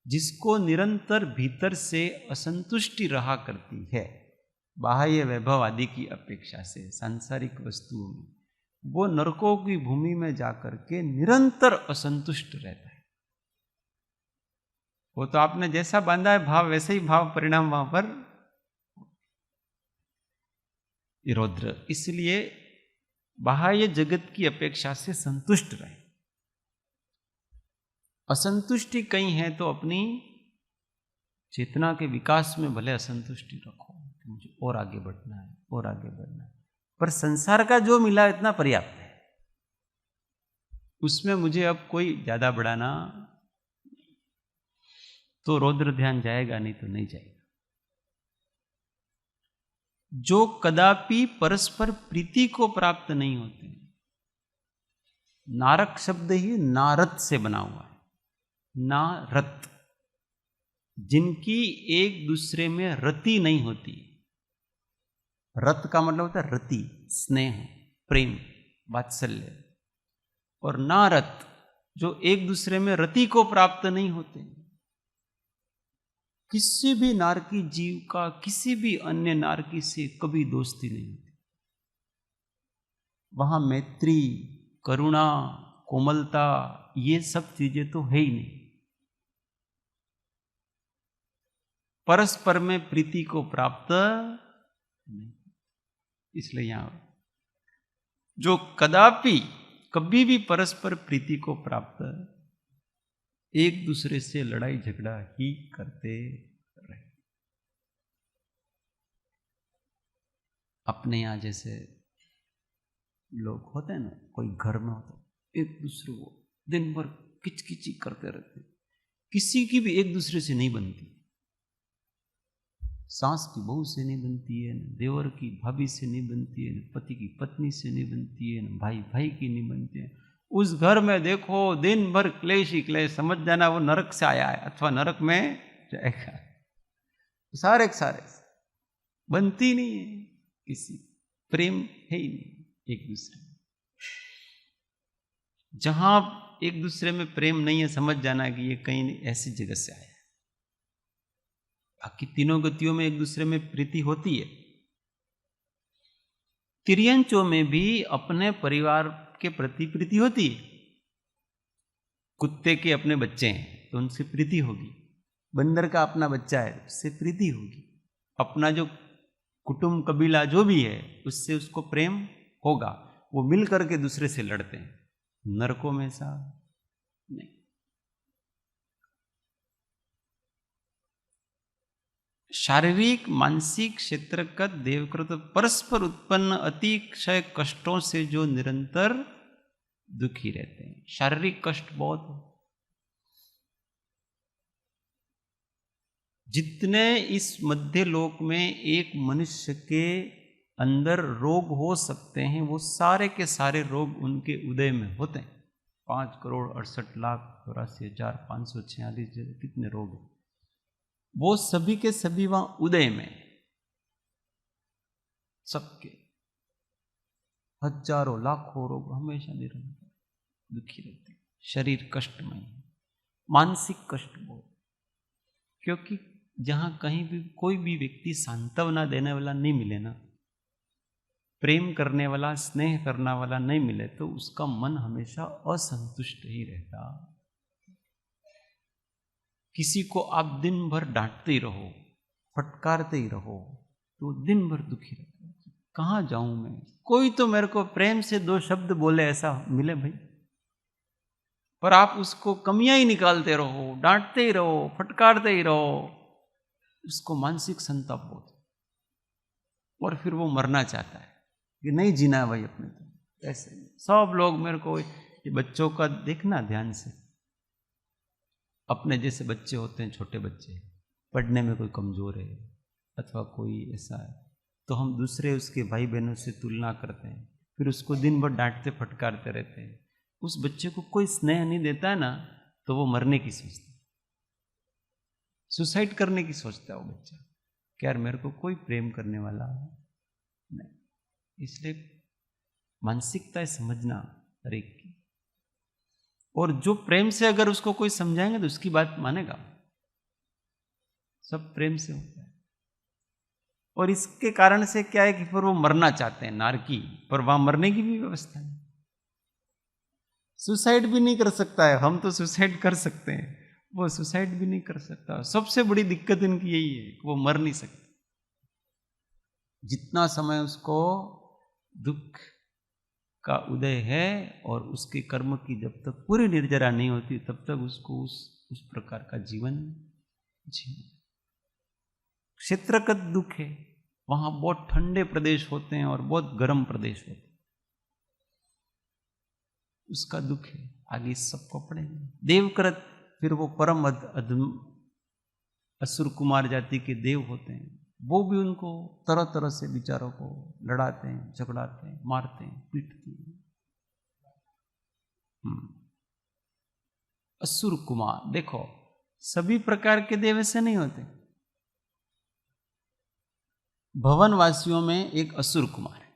जिसको निरंतर भीतर से असंतुष्टि रहा करती है बाह्य वैभव आदि की अपेक्षा से सांसारिक वस्तुओं में, वो नरकों की भूमि में जाकर के निरंतर असंतुष्ट रहता है। वो तो आपने जैसा बांधा है भाव, वैसे ही भाव परिणाम वहां पर रौद्र। इसलिए बाह्य जगत की अपेक्षा से संतुष्ट रहे। असंतुष्टि कहीं है तो अपनी चेतना के विकास में भले असंतुष्टि रखो, मुझे और आगे बढ़ना है, और आगे बढ़ना है, पर संसार का जो मिला इतना पर्याप्त है, उसमें मुझे अब कोई ज्यादा बढ़ाना, तो रौद्र ध्यान जाएगा, नहीं तो नहीं जाएगा। जो कदापि परस्पर प्रीति को प्राप्त नहीं होते, नारक शब्द ही नारत से बना हुआ है, नारत, जिनकी एक दूसरे में रति नहीं होती। रत का मतलब होता है रति, स्नेह, प्रेम, वात्सल्य, और नारत जो एक दूसरे में रति को प्राप्त नहीं होते। किसी भी नारकी जीव का किसी भी अन्य नारकी से कभी दोस्ती नहीं होती। वहां मैत्री, करुणा, कोमलता, ये सब चीजें तो है ही नहीं। परस्पर में प्रीति को प्राप्त नहीं। इसलिए यहां जो कदापि कभी भी परस्पर प्रीति को प्राप्त, एक दूसरे से लड़ाई झगड़ा ही करते रहे। अपने यहाँ जैसे लोग होते हैं ना, कोई घर में होता है, एक दूसरे को दिन भर किचकिची करते रहते, किसी की भी एक दूसरे से नहीं बनती। सास की बहू से नहीं बनती है, न देवर की भाभी से नहीं बनती है, न पति की पत्नी से नहीं बनती है, न भाई भाई की नहीं बनती है। उस घर में देखो दिन भर क्लेश ही क्लेश, समझ जाना वो नरक से आया है अथवा नरक में जाएगा। सारे बनती नहीं है, किसी प्रेम है ही नहीं एक दूसरे में। जहां एक दूसरे में प्रेम नहीं है, समझ जाना कि ये कहीं ऐसी जगह से आया है। बाकी तीनों गतियों में एक दूसरे में प्रीति होती है। तिर्यंचों में भी अपने परिवार के प्रति प्रीति होती है। कुत्ते के अपने बच्चे हैं तो उनसे प्रीति होगी, बंदर का अपना बच्चा है उससे प्रीति होगी, अपना जो कुटुंब कबीला जो भी है उससे उसको प्रेम होगा। वो मिल करके दूसरे से लड़ते हैं। नरकों में ऐसा नहीं। शारीरिक मानसिक क्षेत्रगत देवकृत परस्पर उत्पन्न अतिशय कष्टों से जो निरंतर दुखी रहते हैं। शारीरिक कष्ट बहुत है। जितने इस मध्य लोक में एक मनुष्य के अंदर रोग हो सकते हैं, वो सारे के सारे रोग उनके उदय में होते हैं। 5,68,84,546 कितने रोग हैं, वो सभी के सभी वहां उदय में, सबके हजारों लाखों रोग हमेशा निरंतर दुखी रहते हैं। शरीर कष्टमय, मानसिक कष्ट बहुत, क्योंकि जहां कहीं भी कोई भी व्यक्ति सांत्वना देने वाला नहीं मिले ना, प्रेम करने वाला, स्नेह करने वाला नहीं मिले, तो उसका मन हमेशा असंतुष्ट ही रहता। किसी को आप दिन भर डांटते ही रहो, फटकारते ही रहो, तो दिन भर दुखी रहता है। कहाँ जाऊं मैं, कोई तो मेरे को प्रेम से 2 शब्द बोले ऐसा मिले भाई। पर आप उसको कमियां ही निकालते रहो, डांटते ही रहो, फटकारते ही रहो, उसको मानसिक संताप होता और फिर वो मरना चाहता है कि नहीं जीना है भाई अपने। तो ऐसे सब लोग मेरे को, ये बच्चों का देखना ध्यान से, अपने जैसे बच्चे होते हैं, छोटे बच्चे पढ़ने में कोई कमजोर है अथवा कोई ऐसा है, तो हम दूसरे उसके भाई बहनों से तुलना करते हैं, फिर उसको दिन भर डांटते फटकारते रहते हैं। उस बच्चे को कोई स्नेह नहीं देता है ना, तो वो मरने की सोचता है, सुसाइड करने की सोचता है वो बच्चा कि यार मेरे को कोई प्रेम करने वाला नहीं। इसलिए मानसिकता समझना हर एक की, और जो प्रेम से अगर उसको कोई समझाएंगे तो उसकी बात मानेगा। सब प्रेम से होता है। और इसके कारण से क्या है कि फिर वो मरना चाहते हैं नारकी, पर वहां मरने की भी व्यवस्था है। सुसाइड भी नहीं कर सकता है, हम तो सुसाइड कर सकते हैं, वो सुसाइड भी नहीं कर सकता। सबसे बड़ी दिक्कत इनकी यही है, वो मर नहीं सकते। जितना समय उसको दुख का उदय है और उसके कर्म की जब तक पूरी निर्जरा नहीं होती, तब तक उसको उस प्रकार का जीवन जीना। क्षेत्रगत दुख है, वहां बहुत ठंडे प्रदेश होते हैं और बहुत गर्म प्रदेश होते हैं, उसका दुख है, आगे सबको पड़ेगा। देवकृत फिर वो परम असुर कुमार जाति के देव होते हैं, वो भी उनको तरह तरह से विचारों को लड़ाते हैं, झगड़ाते हैं, मारते हैं, पीटते हैं। असुर कुमार, देखो सभी प्रकार के देव ऐसे नहीं होते। भवनवासियों में एक असुर कुमार है,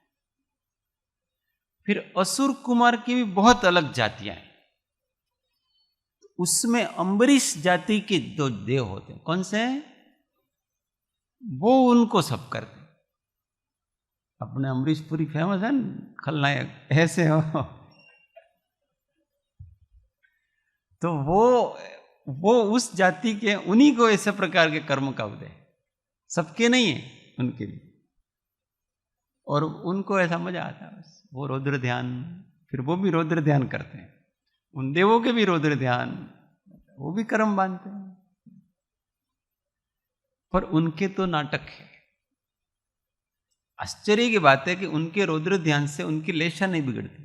फिर असुर कुमार की भी बहुत अलग जातियां हैं। उसमें अम्बरीश जाति के 2 देव होते हैं। कौन से? वो उनको सब करते। अपने अम्बरीश पुरी फेमस है ना, खलनायक ऐसे हो, तो वो उस जाति के, उन्हीं को ऐसे प्रकार के कर्म का उदय, सबके नहीं है, उनके भी। और उनको ऐसा मजा आता है बस, वो रौद्र ध्यान, फिर वो भी रौद्र ध्यान करते हैं, उन देवों के भी रौद्र ध्यान, वो भी कर्म बांधते हैं। पर उनके तो नाटक है, आश्चर्य की बात है कि उनके रौद्र ध्यान से उनकी लेशा नहीं बिगड़ती।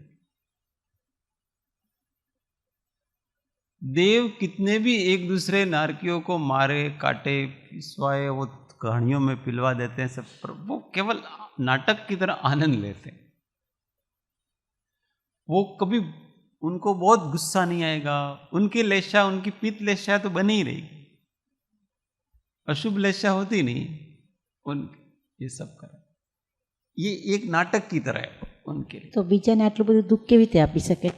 देव कितने भी एक दूसरे नारकियों को मारे, काटे, पिसवाए, वो कहानियों में पिलवा देते हैं सब, पर वो केवल नाटक की तरह आनंद लेते हैं। वो कभी, उनको बहुत गुस्सा नहीं आएगा। उनकी लेशा, उनकी पित्त लेशा तो बनी ही रहेगी, अशुभ लेशा होती नहीं उनकी। ये सब कर, ये एक नाटक की तरह है उनके लिए। तो બીજાને આટલું બધું દુઃખ કેવી રીતે આપી શકે?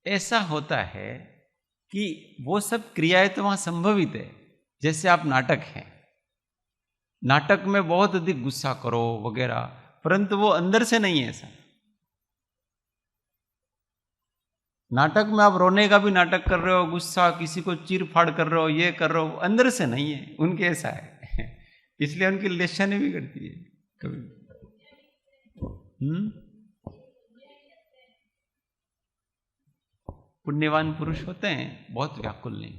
ऐसा होता है कि वो सब क्रियाएं तो वहां संभवित है। जैसे आप नाटक हैं, नाटक में बहुत अधिक गुस्सा करो वगैरह, परंतु वो अंदर से नहीं है ऐसा। नाटक में आप रोने का भी नाटक कर रहे हो, गुस्सा, किसी को चीर फाड़ कर रहे हो, ये कर रहे हो, अंदर से नहीं है उनके, ऐसा है। इसलिए उनकी लेशा नहीं बिगड़ती है कभी। पुण्यवान पुरुष होते हैं, बहुत व्याकुल नहीं,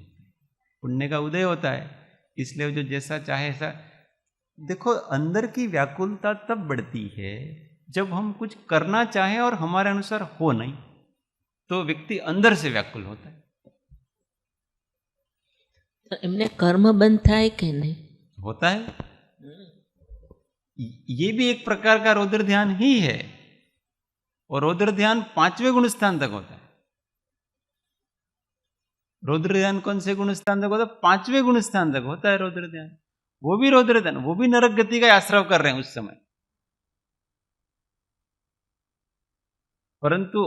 पुण्य का उदय होता है, इसलिए जो जैसा चाहे ऐसा। देखो, अंदर की व्याकुलता तब बढ़ती है जब हम कुछ करना चाहें और हमारे अनुसार हो नहीं, तो व्यक्ति अंदर से व्याकुल होता है। तो एमने कर्म बंद थाय के नहीं होता है। ये भी एक प्रकार का रौद्र ध्यान ही है, और रौद्र ध्यान 5वें गुण स्थान तक होता है। रौद्र ध्यान कौन से गुण स्थान तक होता है? 5वें गुण स्थान तक होता है रौद्र ध्यान। वो भी रौद्र ध्यान, वो भी नरक गति का आश्रय कर रहे हैं उस समय, परंतु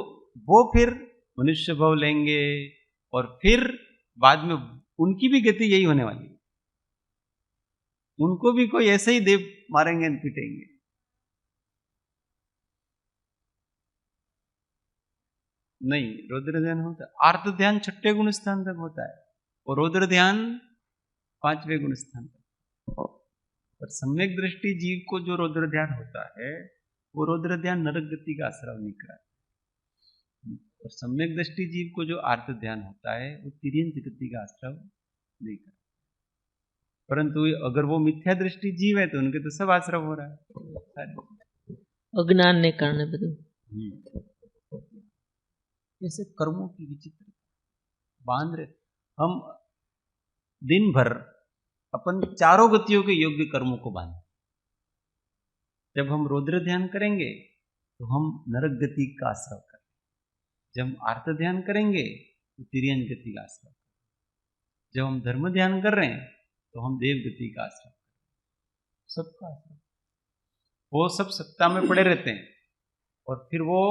वो फिर मनुष्य भाव लेंगे, और फिर बाद में उनकी भी गति यही होने वाली है। उनको भी कोई ऐसे ही देव मारेंगे, पीटेंगे। नहीं, रौद्र ध्यान होता है। आर्त ध्यान 6ठे गुण स्थान तक होता है, और रौद्र ध्यान 5वें गुण स्थान तक। पर सम्यक दृष्टि जीव को जो रौद्र ध्यान होता है, वो रौद्र ध्यान नरक गति का आश्रय नहीं कराता। और सम्यक दृष्टि जीव को जो आर्त ध्यान होता है, वो तिर्यंत गति का आश्रय नहीं कराता। परंतु अगर वो मिथ्या दृष्टि जीव है तो उनके तो सब आश्रय हो रहा है, अज्ञान ने कारण बधु। जैसे कर्मों की विचित्र बांध रहे हम दिन भर, अपन चारों गतियों के योग्य कर्मों को बांध। जब हम रौद्र ध्यान करेंगे तो हम नरक गति का आश्रय करें, जब हम आर्त ध्यान करेंगे तो तिर्यन गति का आश्रय करें, जब हम धर्म ध्यान कर रहे हैं तो हम देव गति का आश्रय करें। सबका आश्रय, वो सब सत्ता में पड़े रहते हैं, और फिर वो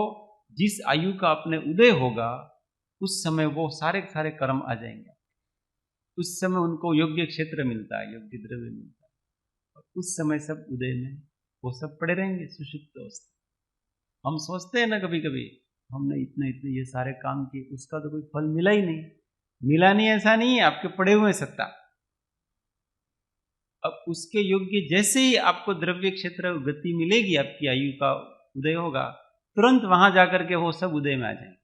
जिस आयु का अपने उदय होगा उस समय वो सारे सारे कर्म आ जाएंगे। उस समय उनको योग्य क्षेत्र मिलता है, योग्य द्रव्य मिलता है, और उस समय सब उदय में वो सब पड़े रहेंगे सुषुप्त अवस्था। हम सोचते हैं ना कभी कभी, हमने इतने इतने ये सारे काम किए, उसका तो कोई फल मिला ही नहीं। मिला नहीं ऐसा नहीं है, आपके पड़े हुए सत्ता। अब उसके योग्य जैसे ही आपको द्रव्य क्षेत्र गति मिलेगी, आपकी आयु का उदय होगा, तुरंत वहां जाकर के वो सब उदय में आ जाएंगे।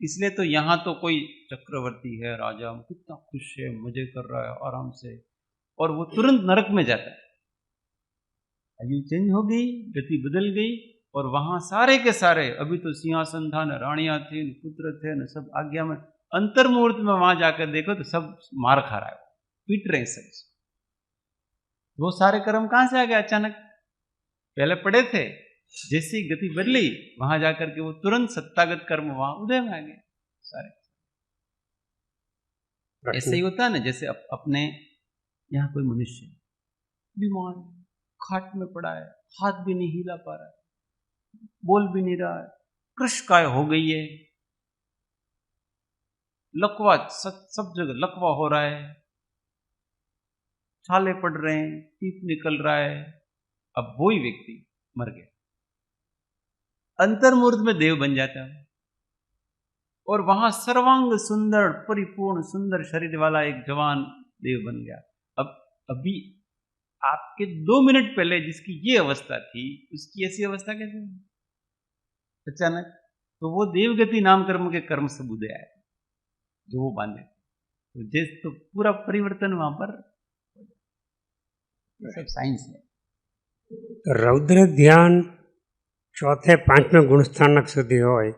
इसलिए तो यहां तो कोई चक्रवर्ती है, राजा, कितना खुश है, मजे कर रहा है आराम से, और वो तुरंत नरक में जाता है। आयु चेंज हो गई, गति बदल गई, और वहां सारे के सारे, अभी तो सिंहासन था, न रानियां थी, न पुत्र थे, न सब आज्ञा में, अंतर मुहूर्त में वहां जाकर देखो तो सब मार खा रहा है, पीट रहे सब। वो सारे कर्म कहां से आ गए? अचानक पहले पड़े थे, जैसी गति बदली वहां जाकर के वो तुरंत सत्तागत कर्म वहां उदय में आ गए सारे। ऐसे ही होता है ना, जैसे अपने यहाँ कोई मनुष्य बीमार, खाट में पड़ा है, हाथ भी नहीं हिला पा रहा है, बोल भी नहीं रहा है, कृशकाय हो गई है, लकवा सब जगह लकवा हो रहा है, छाले पड़ रहे हैं, टीप निकल रहा है। अब वही व्यक्ति मर गया, अंतर्मुहूर्त में देव बन जाता है, और वहां सर्वांग सुंदर, परिपूर्ण सुंदर शरीर वाला एक जवान देव बन गया। अब अभी आपके 2 मिनट पहले जिसकी ये अवस्था थी, उसकी ऐसी अवस्था कैसे हुई अचानक? तो वो देवगति नाम कर्म के कर्म सब उदय आए जो वो बांधे, तो पूरा परिवर्तन वहां पर, सब साइंस है। તો રૌદ્ર ધ્યાન ચોથે પાંચમે ગુણસ્થાનક સુધી હોય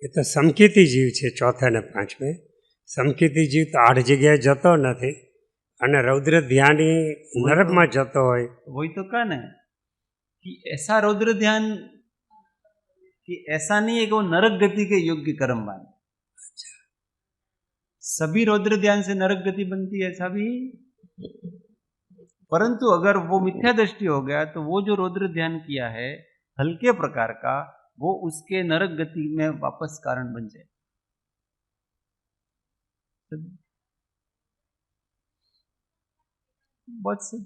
એ તો સમકીતી જીવ છે. ચોથે ને પાંચમે સમકીતી જીવ તો 8 જગ્યાએ જતો નથી, અને રૌદ્ર ધ્યાની નરકમાં જતો હોય. वही तो कहा ना कि ऐसा रौद्र ध्यान कि ऐसा नहीं है कि वो नरक गति के योग्य कर्म माने. सभी रौद्र ध्यान से नरक गति बनती है ऐसा भी, परंतु अगर वो मिथ्या दृष्टि हो गया तो वो जो रौद्र ध्यान किया है हल्के प्रकार का, वो उसके नरक गति में वापस कारण बन जाए. बहुत से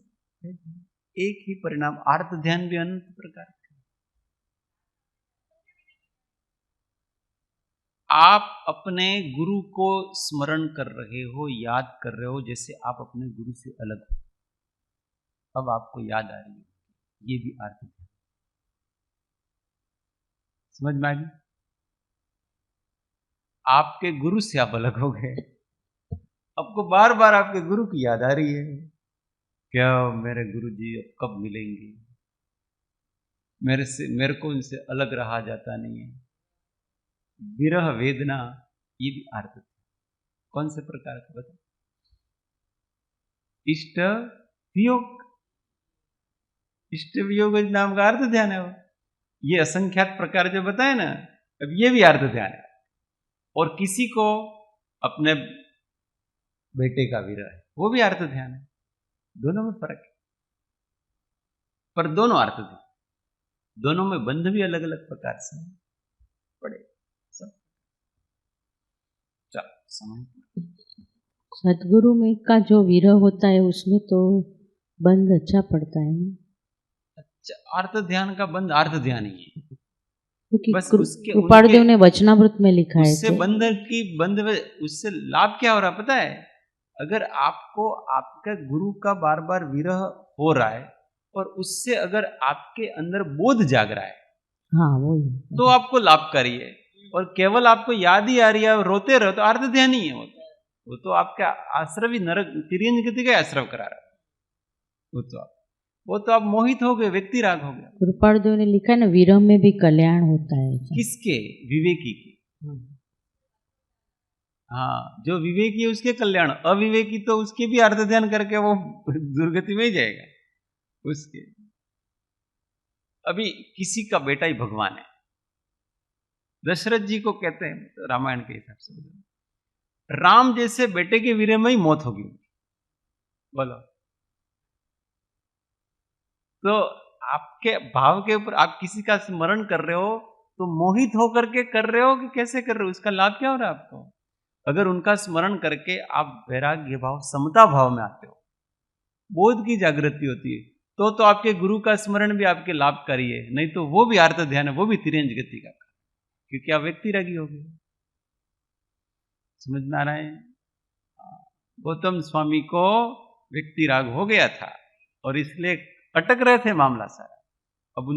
एक ही परिणाम. आर्त ध्यान भी अनंत प्रकार का. आप अपने गुरु को स्मरण कर रहे हो, याद कर रहे हो, जैसे आप अपने गुरु से अलग हो. अब आपको याद आ रही है, ये भी आर्त ध्यान. समझ में आ गई? आपके गुरु से आप अलग हो गए, आपको बार बार आपके गुरु की याद आ रही है. क्या मेरे गुरु जी अब कब मिलेंगे, मेरे को उनसे अलग रहा जाता नहीं है. विरह वेदना, ये भी आर्त ध्यान. कौन से प्रकार का बता? इष्ट वियोग. इष्ट वियोग नाम का अर्थ ध्यान है वो. ये असंख्यात प्रकार जो बताए ना, अब ये भी अर्थ ध्यान है. और किसी को अपने बेटे का विरह है, वो भी अर्थ ध्यान है. दोनों में फर्क है, पर दोनों अर्थ ध्यान. दोनों में बंध भी अलग अलग प्रकार से पड़े. सब समय सदगुरु में का जो विरह होता है उसमें तो बंध अच्छा पड़ता है ना. अच्छा, अर्थ ध्यान का बंध अर्थ ध्यान ही है. क्योंकि बस उसके कृपाणदेव ने वचनामृत में लिखा है उससे बंध की बंध, उससे लाभ क्या हो रहा पता है? अगर आपको आपके गुरु का बार बार विरह हो रहा है और उससे अगर आपके अंदर बोध जाग रहा है, हाँ वो तो आपको लाभकारी है. और केवल आपको याद ही आ रही है, रोते रहो, तो अर्थ ध्यान ही है वो तो आपका आश्रव ही नरक तिर्यंज गति का आश्रव करा रहा है. वो तो आप मोहित हो गए, व्यक्ति राग हो गया. कृपाणदेव ने लिखा है ना, विरह में भी कल्याण होता है. किसके? विवेकी के. हाँ, जो विवेकी है उसके कल्याण. अविवेकी तो उसके भी अर्थ ध्यान करके वो दुर्गति में ही जाएगा उसके. अभी किसी का बेटा ही भगवान है, दशरथ जी को कहते हैं, तो रामायण के हिसाब से राम जैसे बेटे के विरह में ही मौत होगी. बोलो, तो आपके भाव के ऊपर आप किसी का स्मरण कर रहे हो तो मोहित होकर के कर रहे हो कि कैसे कर रहे हो, उसका लाभ क्या हो रहा है आपको? अगर उनका स्मरण करके आप वैराग्य भाव, समता भाव में आते हो, बोध की जागृति होती है, तो आपके गुरु का स्मरण भी आपके लाभकारी है. नहीं तो वो भी आर्त ध्यान है, वो भी तिर्यंज गति का, क्योंकि आप व्यक्ति रागी हो गए. समझ में आ रहा है? गौतम स्वामी को व्यक्ति राग हो गया था और इसलिए अटक रहे थे मामला सारा. अब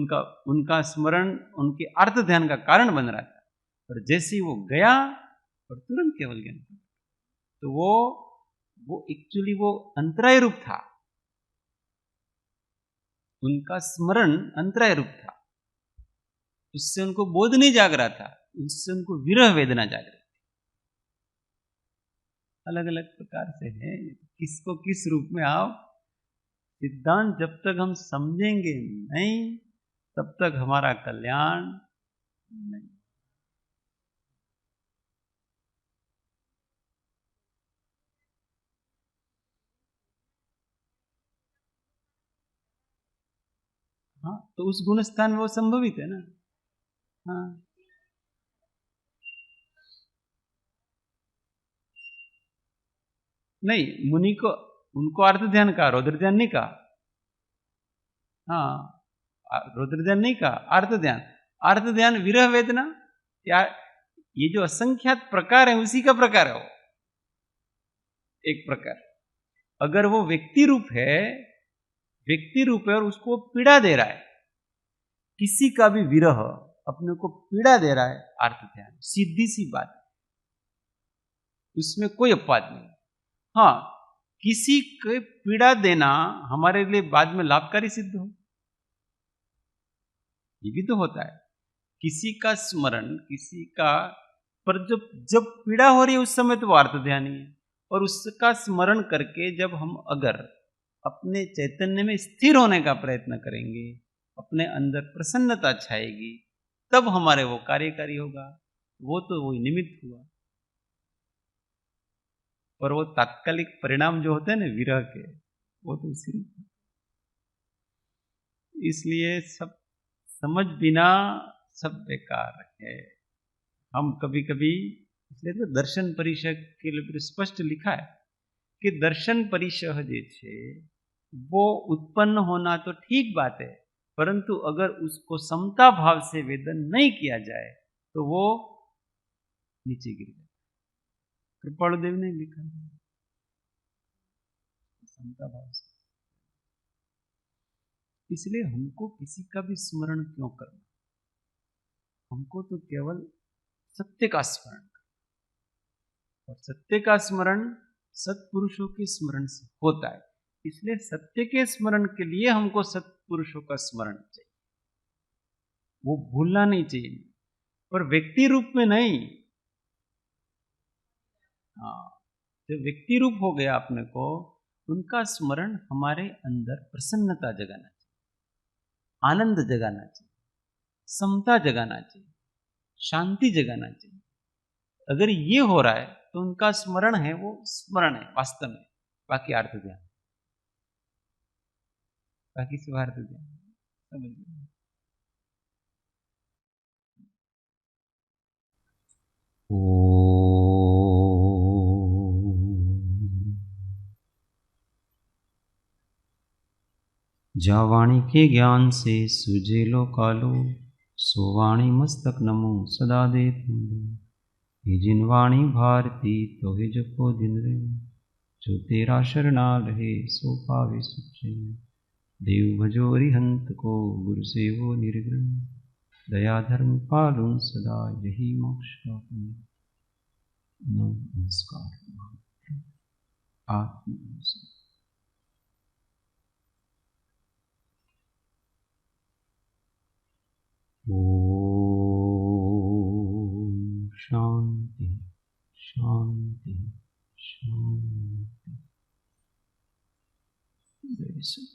उनका स्मरण उनके अर्थ ध्यान का कारण बन रहा था, और जैसे ही वो गया और तुरंत केवल ज्ञान, तो वो एक्चुअली वो अंतराय रूप था. उनका स्मरण अंतराय रूप था, उससे उनको बोध नहीं जाग रहा था, उससे उनको विरह वेदना जाग रही थी. अलग अलग प्रकार से है, किसको किस रूप में आओ. सिद्धांत जब तक हम समझेंगे नहीं, तब तक हमारा कल्याण नहीं. हाँ, तो उस गुण स्थान में वो संभवित है ना. हाँ, नहीं, मुनि को उनको अर्थ ध्यान का, रौद्र ध्यान नहीं कहा. हाँ, रौद्र ध्यान नहीं कहा, अर्थ ध्यान. अर्थ ध्यान विरह वेदना, या ये जो असंख्यात प्रकार है उसी का प्रकार है वो. एक प्रकार अगर वो व्यक्ति रूप है और उसको पीड़ा दे रहा है, किसी का भी विरह अपने को पीड़ा दे रहा है, अर्थ ध्यान. सीधी सी बात, उसमें कोई अपवाद नहीं. हाँ, किसी को पीड़ा देना हमारे लिए बाद में लाभकारी सिद्ध हो, ये भी तो होता है। किसी का स्मरण, किसी का, पर जब जब पीड़ा हो रही है उस समय तो वो अर्थ ध्यान ही है, और उसका स्मरण करके जब हम अगर अपने चैतन्य में स्थिर होने का प्रयत्न करेंगे, अपने अंदर प्रसन्नता छाएगी, तब हमारे वो कार्यकारी होगा। वो तो वही निमित्त हुआ, पर वो तात्कालिक परिणाम जो होते हैं ना विरह के, वो तो उसी रूप में। इसलिए सब समझ बिना सब बेकार है। हम कभी कभी, इसलिए तो दर्शन परिषद के लिए स्पष्ट लिखा है कि दर्शन परिषह जे छे वो उत्पन्न होना तो ठीक बात है, परंतु अगर उसको समता भाव से वेदन नहीं किया जाए तो वो नीचे गिर जाए। कृपालुदेव ने लिखा है समता भाव से। इसलिए हमको किसी का भी स्मरण क्यों करना, हमको तो केवल सत्य का स्मरण करना, और सत्य का स्मरण सत्पुरुषों के स्मरण से होता है। इसलिए सत्य के स्मरण के लिए हमको सत्पुरुषों का स्मरण चाहिए, वो भूलना नहीं चाहिए, पर व्यक्ति रूप में नहीं। हाँ, जो व्यक्ति रूप हो गया अपने को, उनका स्मरण हमारे अंदर प्रसन्नता जगाना चाहिए, आनंद जगाना चाहिए, समता जगाना चाहिए, शांति जगाना चाहिए। अगर ये हो रहा है तो उनका स्मरण है, वो स्मरण है वास्तव में, बाकी अर्थ ध्यान, बाकी सब अर्थ ध्यान। समझिए। जा वाणी के ज्ञान से सुजेलो कालो, सो वाणी मस्तक नमो सदा दे ये जिन वाणी भारती तो ही जपो दिन रे, जो तेरा शरणा रहे सो पावे सुख। देव भजो हरिहंत को, गुरु सेवो निर्गुण, दया धर्म पालुं सदा यही मोक्ष का पुण्य। नमस्कार। आत्म ओम शांति शांति शांति। जय श्री